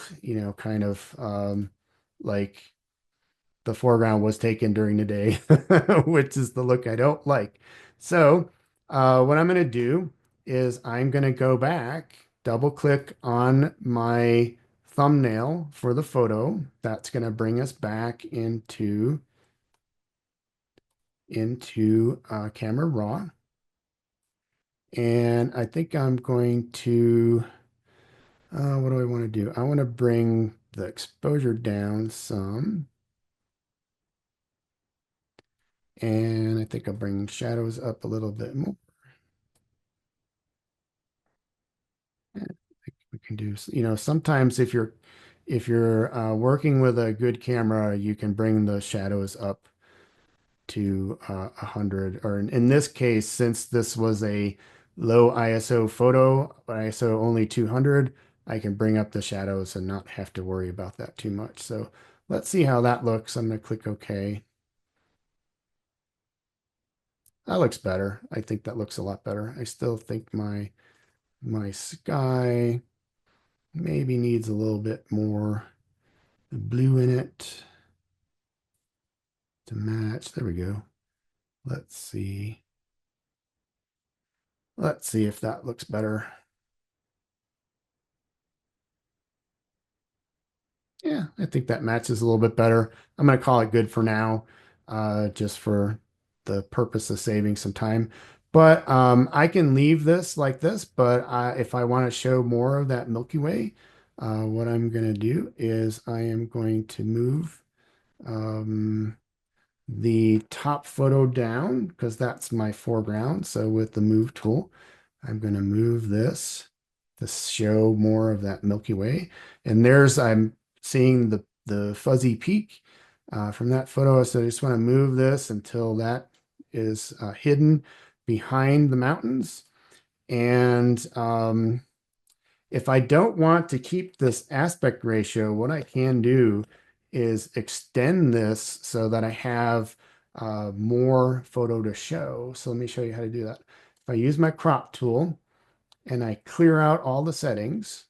kind of like the foreground was taken during the day, which is the look I don't like. So, what I'm going to do is I'm going to go back, double click on my thumbnail for the photo. That's going to bring us back into Camera Raw. And I think I'm going to, what do I want to do? I want to bring the exposure down some. And I think I'll bring shadows up a little bit more. And we can do, sometimes if you're working with a good camera, you can bring the shadows up to 100, or in this case, since this was a low ISO photo, ISO only 200, I can bring up the shadows and not have to worry about that too much. So let's see how that looks. I'm going to click OK. That looks better. I think that looks a lot better. I still think my sky maybe needs a little bit more blue in it to match. There we go. Let's see. Let's see if that looks better. Yeah, I think that matches a little bit better. I'm going to call it good for now, just for the purpose of saving some time. But I can leave this like this, but if I want to show more of that Milky Way, what I'm going to do is I am going to move um, the top photo down because that's my foreground. So with the move tool, I'm going to move this to show more of that Milky Way. And I'm seeing the fuzzy peak from that photo. So I just want to move this until that is hidden behind the mountains. And if I don't want to keep this aspect ratio, what I can do is extend this so that I have more photo to show. So let me show you how to do that. If I use my crop tool and I clear out all the settings,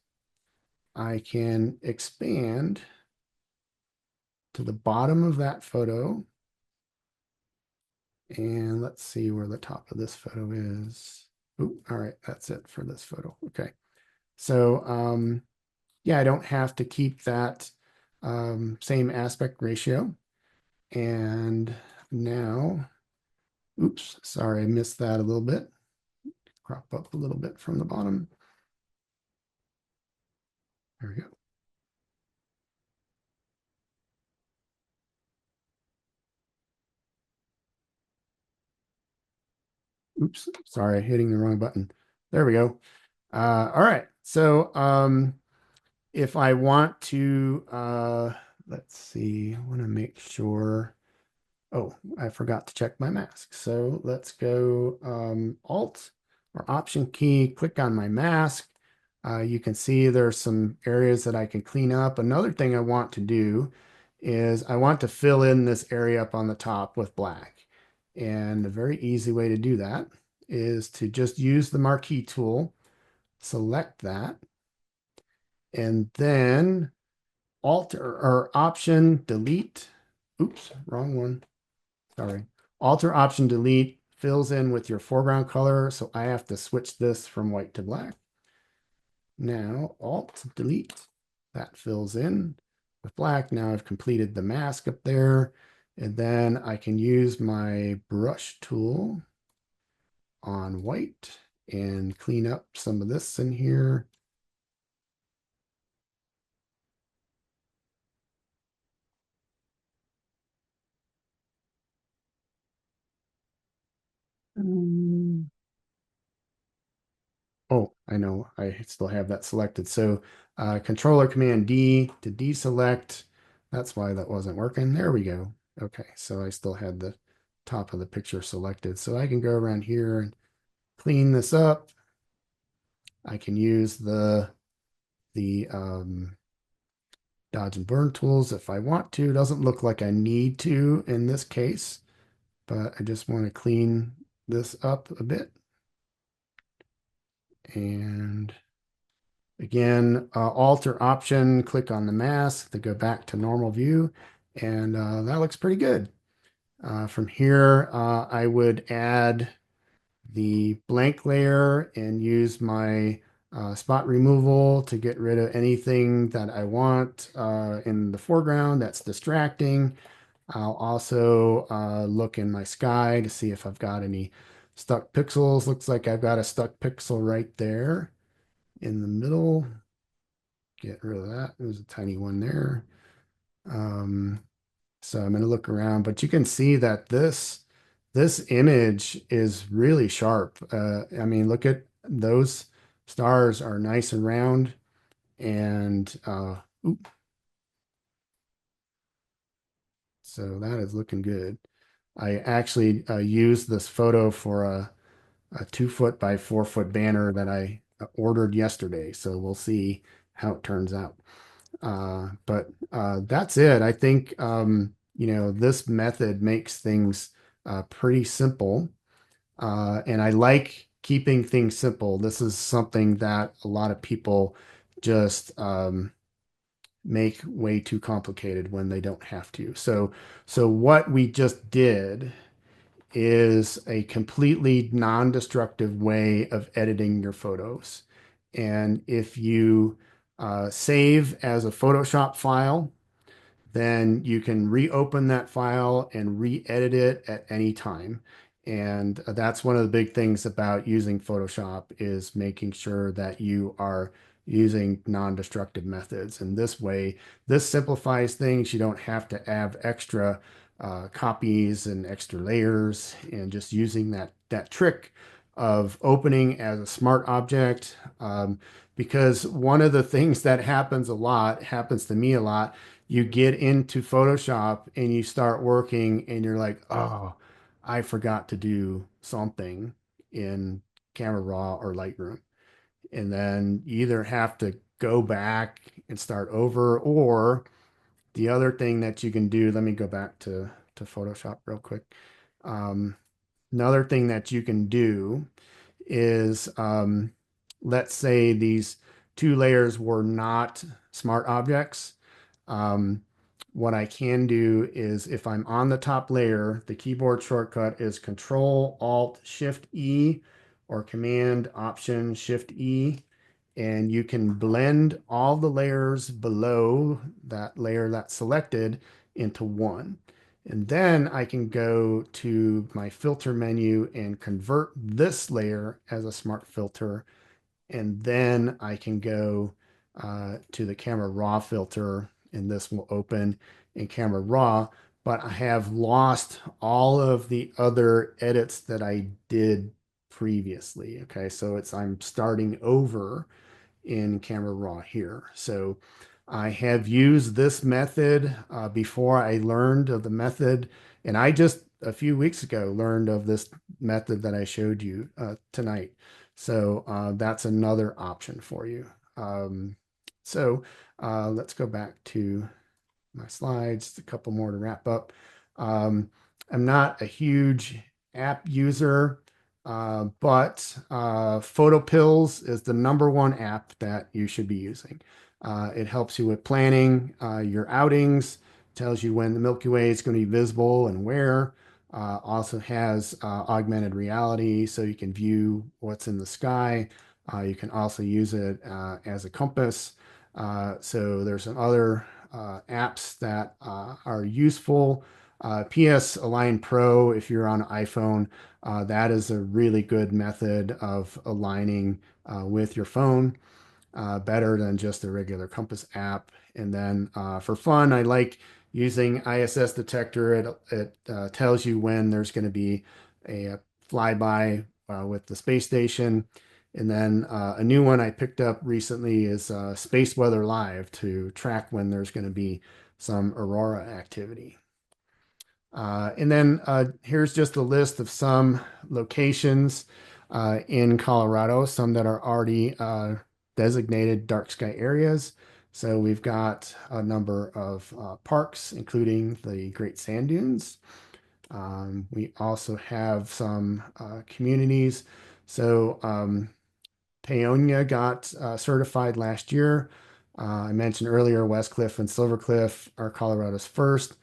I can expand to the bottom of that photo. And let's see where the top of this photo is. Ooh, all right, that's it for this photo. Okay. So yeah, I don't have to keep that same aspect ratio. And now, oops, sorry, I missed that a little bit. Crop up a little bit from the bottom. There we go. Oops, sorry, hitting the wrong button. There we go. All right. So if I want to, let's see, I want to make sure. Oh, I forgot to check my mask. So let's go Alt or Option key, click on my mask. You can see there's some areas that I can clean up. Another thing I want to do is I want to fill in this area up on the top with black. And a very easy way to do that is to just use the marquee tool, select that, and then Alt or Option delete. Oops, wrong one. Sorry. Alt or Option delete fills in with your foreground color. So I have to switch this from white to black. Now Alt delete, that fills in with black. Now I've completed the mask up there. And then I can use my brush tool on white and clean up some of this in here. Um, Oh, I know. I still have that selected. So Controller Command D to deselect. That's why that wasn't working. There we go. Okay, so I still had the top of the picture selected. So I can go around here and clean this up. I can use the dodge and burn tools if I want to. It doesn't look like I need to in this case, but I just want to clean this up a bit. And again, Alt or Option, click on the mask to go back to normal view, and that looks pretty good. From here, I would add the blank layer and use my spot removal to get rid of anything that I want in the foreground that's distracting. I'll also look in my sky to see if I've got any stuck pixels. Looks like I've got a stuck pixel right there in the middle. Get rid of that. There's a tiny one there. Um, so I'm going to look around, but you can see that this image is really sharp. I mean, look at those stars are nice and round, and oop, so that is looking good. I actually used this photo for a 2 foot by 4 foot banner that I ordered yesterday. So we'll see how it turns out. But that's it. I think this method makes things pretty simple. And I like keeping things simple. This is something that a lot of people just make way too complicated when they don't have to. So what we just did is a completely non-destructive way of editing your photos. And if you save as a Photoshop file, then you can reopen that file and re-edit it at any time. And that's one of the big things about using Photoshop is making sure that you are using non-destructive methods. And this way, this simplifies things. You don't have to have extra copies and extra layers, and just using that trick of opening as a smart object. because one of the things that happens a lot, happens to me a lot, you get into Photoshop and you start working and you're like, oh, I forgot to do something in Camera Raw or Lightroom. And then you either have to go back and start over, or the other thing that you can do, let me go back to Photoshop real quick. Um, Another thing that you can do is, let's say these two layers were not smart objects. Um, what I can do is, if I'm on the top layer, the keyboard shortcut is Control Alt Shift E or Command Option Shift E, and you can blend all the layers below that layer that's selected into one. And then I can go to my filter menu and convert this layer as a smart filter. And then I can go to the camera raw filter, and this will open in camera raw. But I have lost all of the other edits that I did previously. Okay, so I'm starting over in Camera Raw here. So I have used this method before I learned of the method, and I just a few weeks ago learned of this method that I showed you tonight. So that's another option for you. Um, so let's go back to my slides, a couple more to wrap up. Um, I'm not a huge app user, but PhotoPills is the number one app that you should be using. It helps you with planning your outings, tells you when the Milky Way is going to be visible and where. Also has augmented reality, so you can view what's in the sky. You can also use it as a compass. So there's some other apps that are useful. PS Align Pro, if you're on iPhone, that is a really good method of aligning with your phone, better than just a regular compass app. And then for fun, I like using ISS detector. It tells you when there's going to be a flyby with the space station. And then a new one I picked up recently is Space Weather Live, to track when there's going to be some aurora activity. And then here's just a list of some locations in Colorado, some that are already designated dark sky areas. So we've got a number of parks, including the Great Sand Dunes. We also have some communities. So Paonia got certified last year. I mentioned earlier Westcliff and Silvercliff are Colorado's first.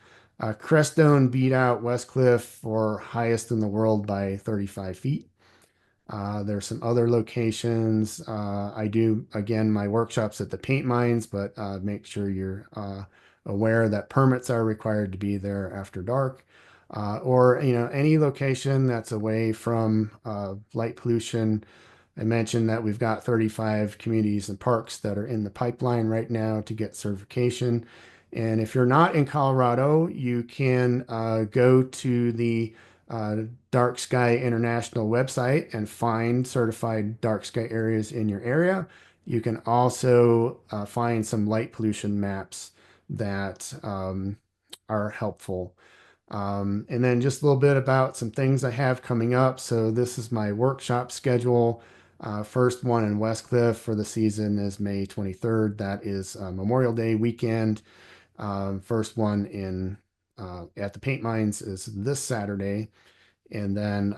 Crestone beat out Westcliff for highest in the world by 35 feet. There's some other locations. I do, again, my workshops at the paint mines, but make sure you're aware that permits are required to be there after dark. Or, any location that's away from light pollution. I mentioned that we've got 35 communities and parks that are in the pipeline right now to get certification. And if you're not in Colorado, you can go to the uh, Dark Sky International website and find certified dark sky areas in your area. You can also find some light pollution maps that are helpful. And then just a little bit about some things I have coming up. So this is my workshop schedule. First one in Westcliff for the season is May 23rd. That is Memorial Day weekend. First one in at the paint mines is this Saturday. And then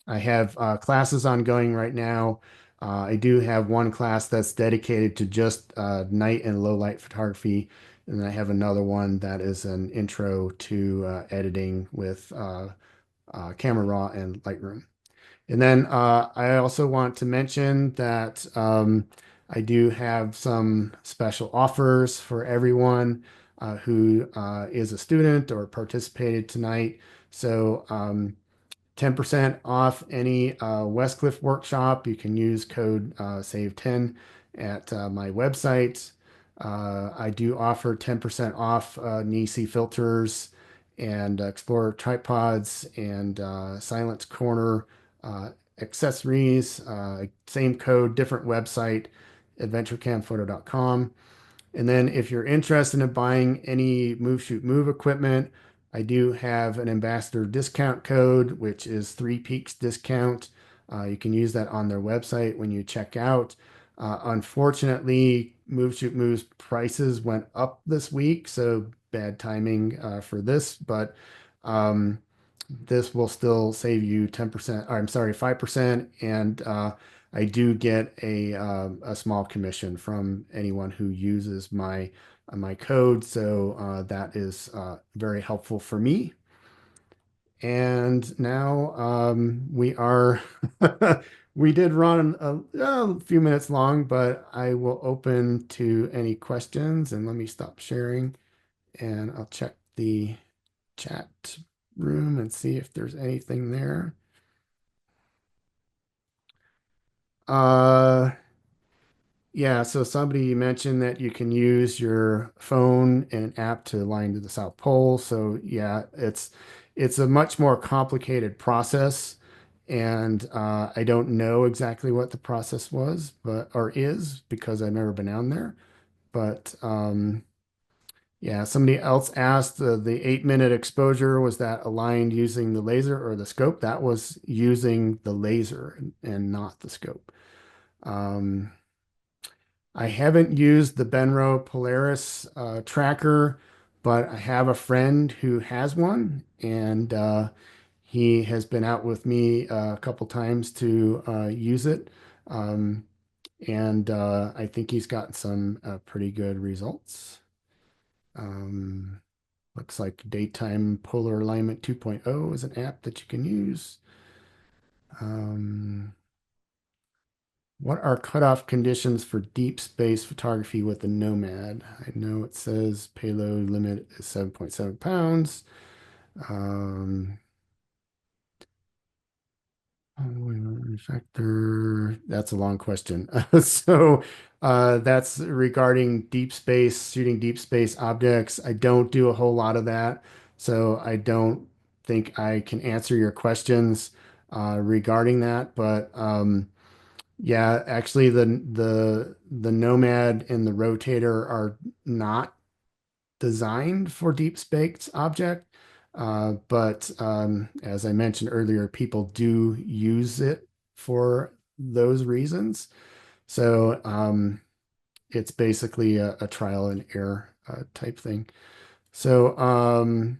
I have classes ongoing right now. I do have one class that's dedicated to just night and low light photography. And then I have another one that is an intro to editing with Camera Raw and Lightroom. And then I also want to mention that I do have some special offers for everyone who is a student or participated tonight. So 10% off any Westcliff workshop. You can use code SAVE10 at my website. I do offer 10% off Nisi filters and Explorer tripods and Silence Corner accessories, same code, different website, adventurecamphoto.com. And then if you're interested in buying any Move Shoot Move equipment, I do have an ambassador discount code, which is Three Peaks discount. You can use that on their website when you check out. Unfortunately, Move Shoot Move's prices went up this week, so bad timing for this, but um, this will still save you 10%, or I'm sorry, 5%. And I do get a small commission from anyone who uses my code. So that is very helpful for me. And now we are, we did run a few minutes long, but I will open to any questions. And let me stop sharing and I'll check the chat room and see if there's anything there. Uh, yeah, so somebody mentioned that you can use your phone and an app to align to the South Pole. So yeah, it's a much more complicated process. And I don't know exactly what the process was, but or is because I've never been down there. But yeah, somebody else asked the 8-minute exposure, was that aligned using the laser or the scope? That was using the laser and not the scope. Um, I haven't used the Benro Polaris tracker, but I have a friend who has one, and he has been out with me a couple times to use it. Um, and I think he's gotten some pretty good results. Um, Looks like Daytime Polar Alignment 2.0 is an app that you can use. Um, what are cutoff conditions for deep space photography with the Nomad? I know it says payload limit is 7.7 pounds. Um, Factor, that's a long question. So that's regarding deep space, shooting deep space objects. I don't do a whole lot of that, so I don't think I can answer your questions regarding that. But yeah, actually, the Nomad and the Rotator are not designed for deep space object. But as I mentioned earlier, people do use it for those reasons. So it's basically a trial and error type thing. So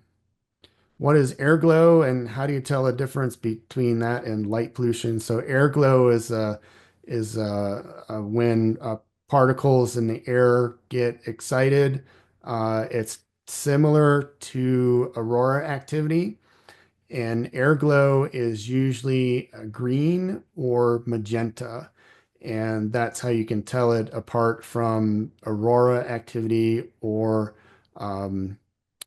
what is air glow and how do you tell the difference between that and light pollution? So air glow is when particles in the air get excited. It's similar to aurora activity, and air glow is usually green or magenta, and that's how you can tell it apart from aurora activity um,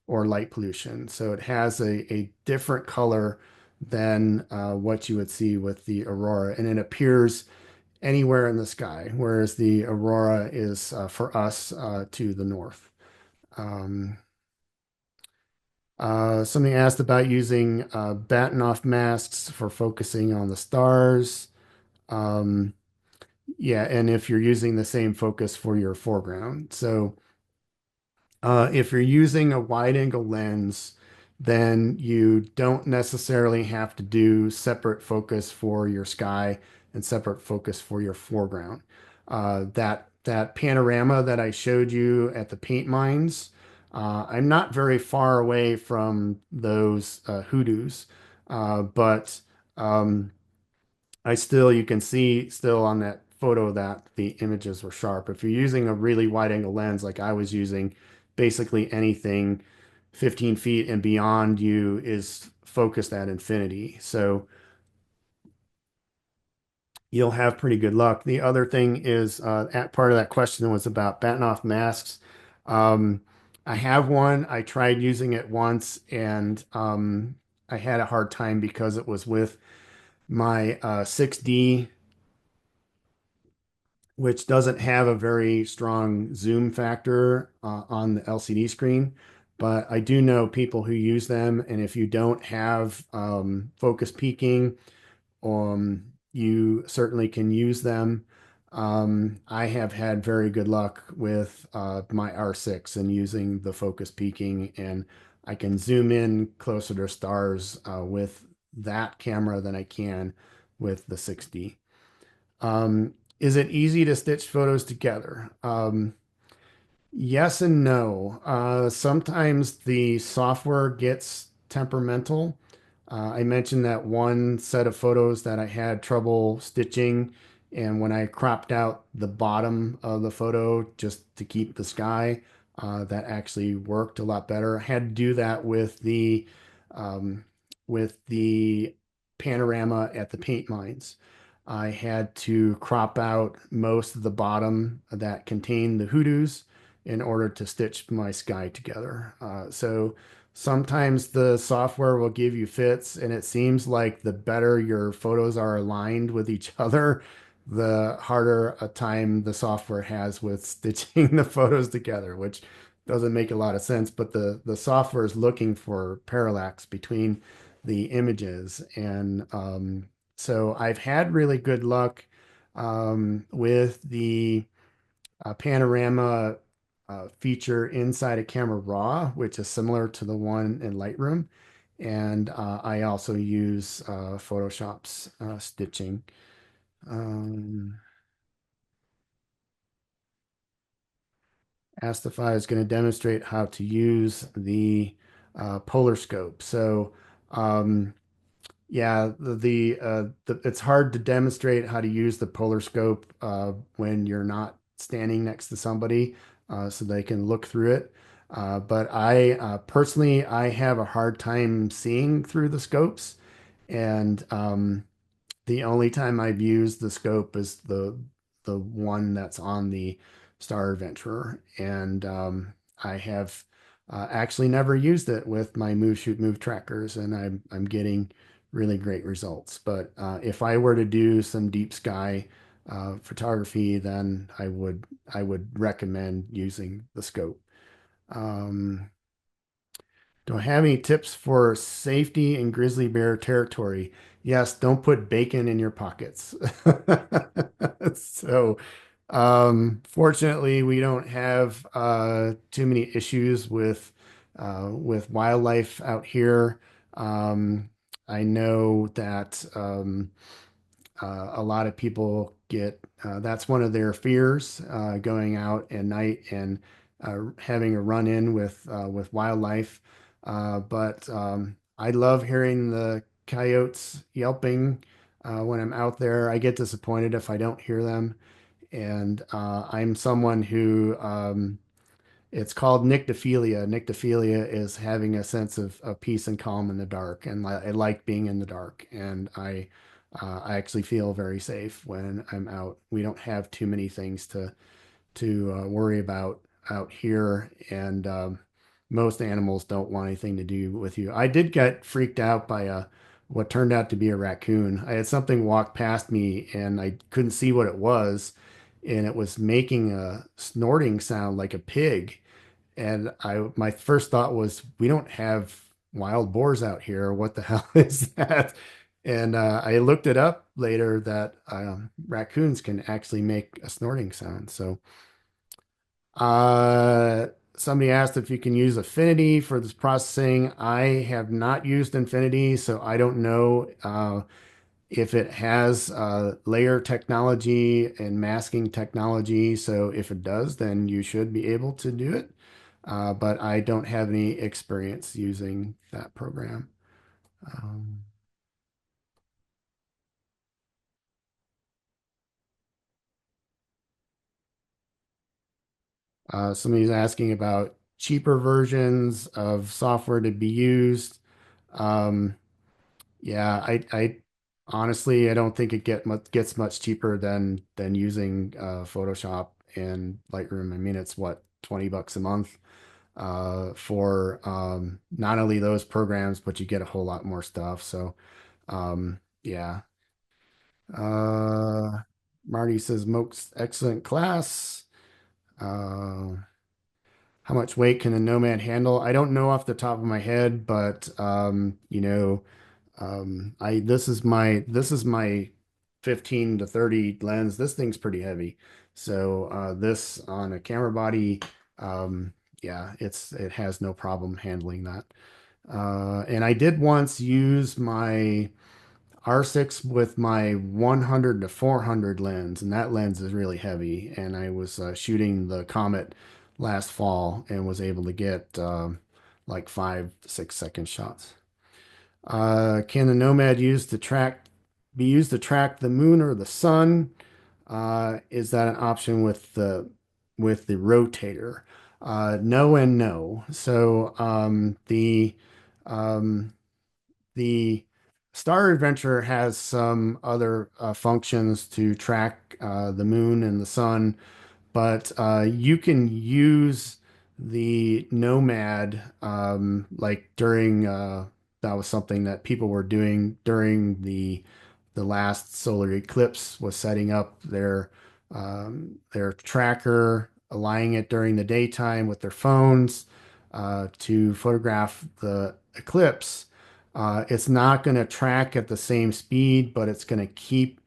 or light pollution. So it has a different color than what you would see with the aurora, and it appears anywhere in the sky, whereas the aurora is for us to the north. Um, Somebody asked about using batten-off masks for focusing on the stars. Um, yeah, and if you're using the same focus for your foreground. So if you're using a wide angle lens, then you don't necessarily have to do separate focus for your sky and separate focus for your foreground. That panorama that I showed you at the paint mines, I'm not very far away from those hoodoos, but um, I still, you can see still on that photo that the images were sharp. If you're using a really wide angle lens, like I was using, basically anything 15 feet and beyond you is focused at infinity. So you'll have pretty good luck. The other thing is, at part of that question was about batten off masks. Um, I have one. I tried using it once and I had a hard time because it was with my 6D, which doesn't have a very strong zoom factor on the LCD screen. But I do know people who use them, and if you don't have focus peaking, you certainly can use them. I have had very good luck with my R6 and using the focus peaking, and I can zoom in closer to stars with that camera than I can with the 6D. Is it easy to stitch photos together? Yes and no. Sometimes the software gets temperamental. I mentioned that one set of photos that I had trouble stitching, and when I cropped out the bottom of the photo just to keep the sky, that actually worked a lot better. I had to do that um, with the panorama at the paint mines. I had to crop out most of the bottom that contained the hoodoos in order to stitch my sky together. So sometimes the software will give you fits, and it seems like the better your photos are aligned with each other, the harder a time the software has with stitching the photos together, which doesn't make a lot of sense. But the software is looking for parallax between the images, and so I've had really good luck with the panorama feature inside of Camera Raw, which is similar to the one in Lightroom. And I also use Photoshop's stitching. Um, Astify is going to demonstrate how to use the polar scope. So um, yeah, it's hard to demonstrate how to use the polar scope when you're not standing next to somebody so they can look through it. But I personally, I have a hard time seeing through the scopes, and the only time I've used the scope is the one that's on the Star Adventurer, and I have actually never used it with my Move Shoot Move trackers, and I'm getting really great results. But if I were to do some deep sky photography, then I would recommend using the scope. Um, do I have any tips for safety in grizzly bear territory? Yes, don't put bacon in your pockets. So, fortunately, we don't have too many issues with wildlife out here. I know that a lot of people get that's one of their fears going out at night and having a run-in with wildlife. But I love hearing the coyotes yelping when I'm out there. I get disappointed if I don't hear them, and I'm someone who it's called nyctophilia. Nyctophilia is having a sense of peace and calm in the dark, and I like being in the dark. And I actually feel very safe when I'm out. We don't have too many things to worry about out here, and most animals don't want anything to do with you. I did get freaked out by a what turned out to be a raccoon. I had something walk past me, and I couldn't see what it was, and it was making a snorting sound like a pig. And my first thought was, we don't have wild boars out here. What the hell is that? And I looked it up later that raccoons can actually make a snorting sound. So uh, somebody asked if you can use Affinity for this processing. I have not used Infinity, so I don't know if it has layer technology and masking technology. So if it does, then you should be able to do it. But I don't have any experience using that program. Um, Somebody's asking about cheaper versions of software to be used. Um, yeah, I honestly I don't think it gets much cheaper than using Photoshop and Lightroom. I mean, it's what, $20 a month for not only those programs, but you get a whole lot more stuff. So yeah. Uh, Marty says most excellent class. Uh, how much weight can a Nomad handle? I don't know off the top of my head, but I this is my 15 to 30 lens. This thing's pretty heavy. So this on a camera body, yeah, it has no problem handling that. And I did once use my R6 with my 100 to 400 lens, and that lens is really heavy. And I was shooting the Comet last fall and was able to get like 5 to 6 second shots. Can the Nomad be used to track the moon or the sun? Is that an option with the rotator? No and no. So um, the Star Adventure has some other functions to track the moon and the sun, but you can use the Nomad like during that was something that people were doing during the last solar eclipse, was setting up their tracker, aligning it during the daytime with their phones to photograph the eclipse. It's not going to track at the same speed, but it's going to keep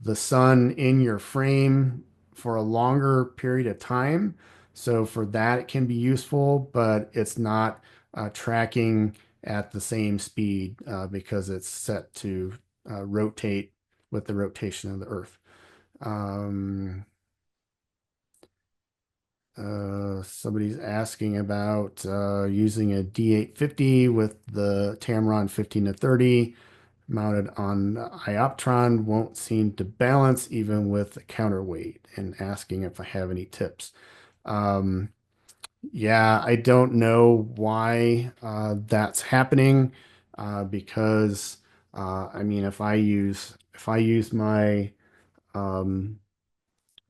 the sun in your frame for a longer period of time. So for that, it can be useful, but it's not tracking at the same speed because it's set to rotate with the rotation of the Earth. Um, Somebody's asking about using a D850 with the Tamron 15 to 30 mounted on Ioptron won't seem to balance even with a counterweight, and asking if I have any tips. Um, yeah, I don't know why that's happening because I mean if I use um,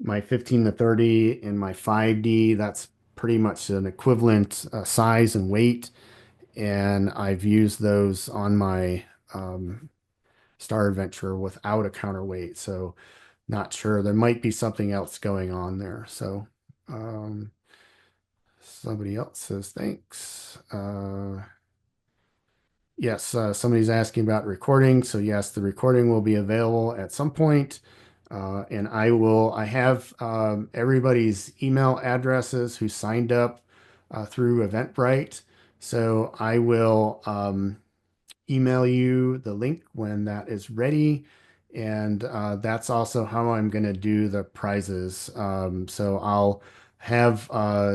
my 15 to 30 and my 5D, that's pretty much an equivalent size and weight, and I've used those on my Star Adventure without a counterweight, so not sure. There might be something else going on there. So um, somebody else says thanks. Yes, somebody's asking about recording. So yes, the recording will be available at some point. And I have everybody's email addresses who signed up through Eventbrite. So I will email you the link when that is ready. And that's also how I'm going to do the prizes. So I'll have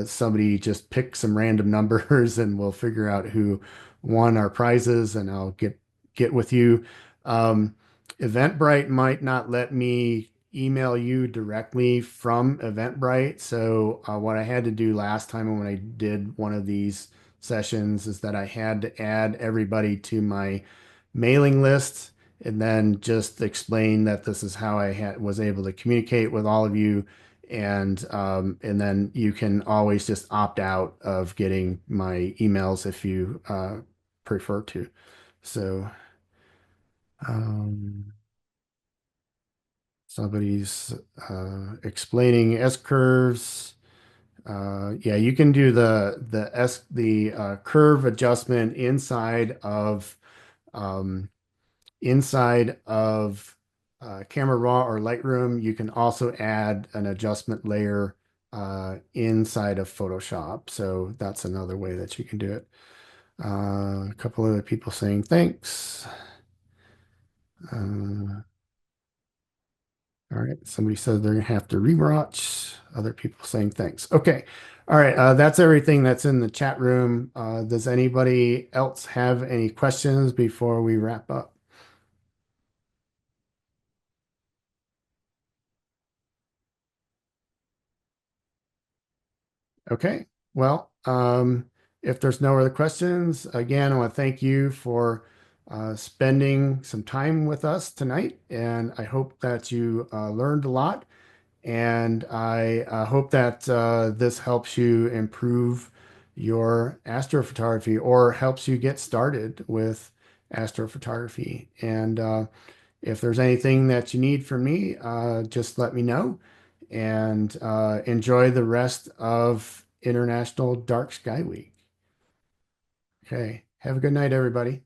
somebody just pick some random numbers and we'll figure out who won our prizes, and I'll get with you. Um, Eventbrite might not let me email you directly from Eventbrite. So what I had to do last time when I did one of these sessions is that I had to add everybody to my mailing list and then just explain that this is how was able to communicate with all of you. And then you can always just opt out of getting my emails if you prefer to. So um, somebody's explaining S curves. Yeah, you can do the curve adjustment um, inside of Camera Raw or Lightroom. You can also add an adjustment layer inside of Photoshop. So that's another way that you can do it. A couple other people saying thanks. Uh, all right. Somebody says they're gonna have to rewatch. Other people saying thanks. Okay. All right. That's everything that's in the chat room. Does anybody else have any questions before we wrap up? Okay. Well, if there's no other questions, again, I want to thank you for spending some time with us tonight, and I hope that you learned a lot. And I hope that this helps you improve your astrophotography or helps you get started with astrophotography. And if there's anything that you need from me, just let me know. And enjoy the rest of International Dark Sky Week. Okay. Have a good night, everybody.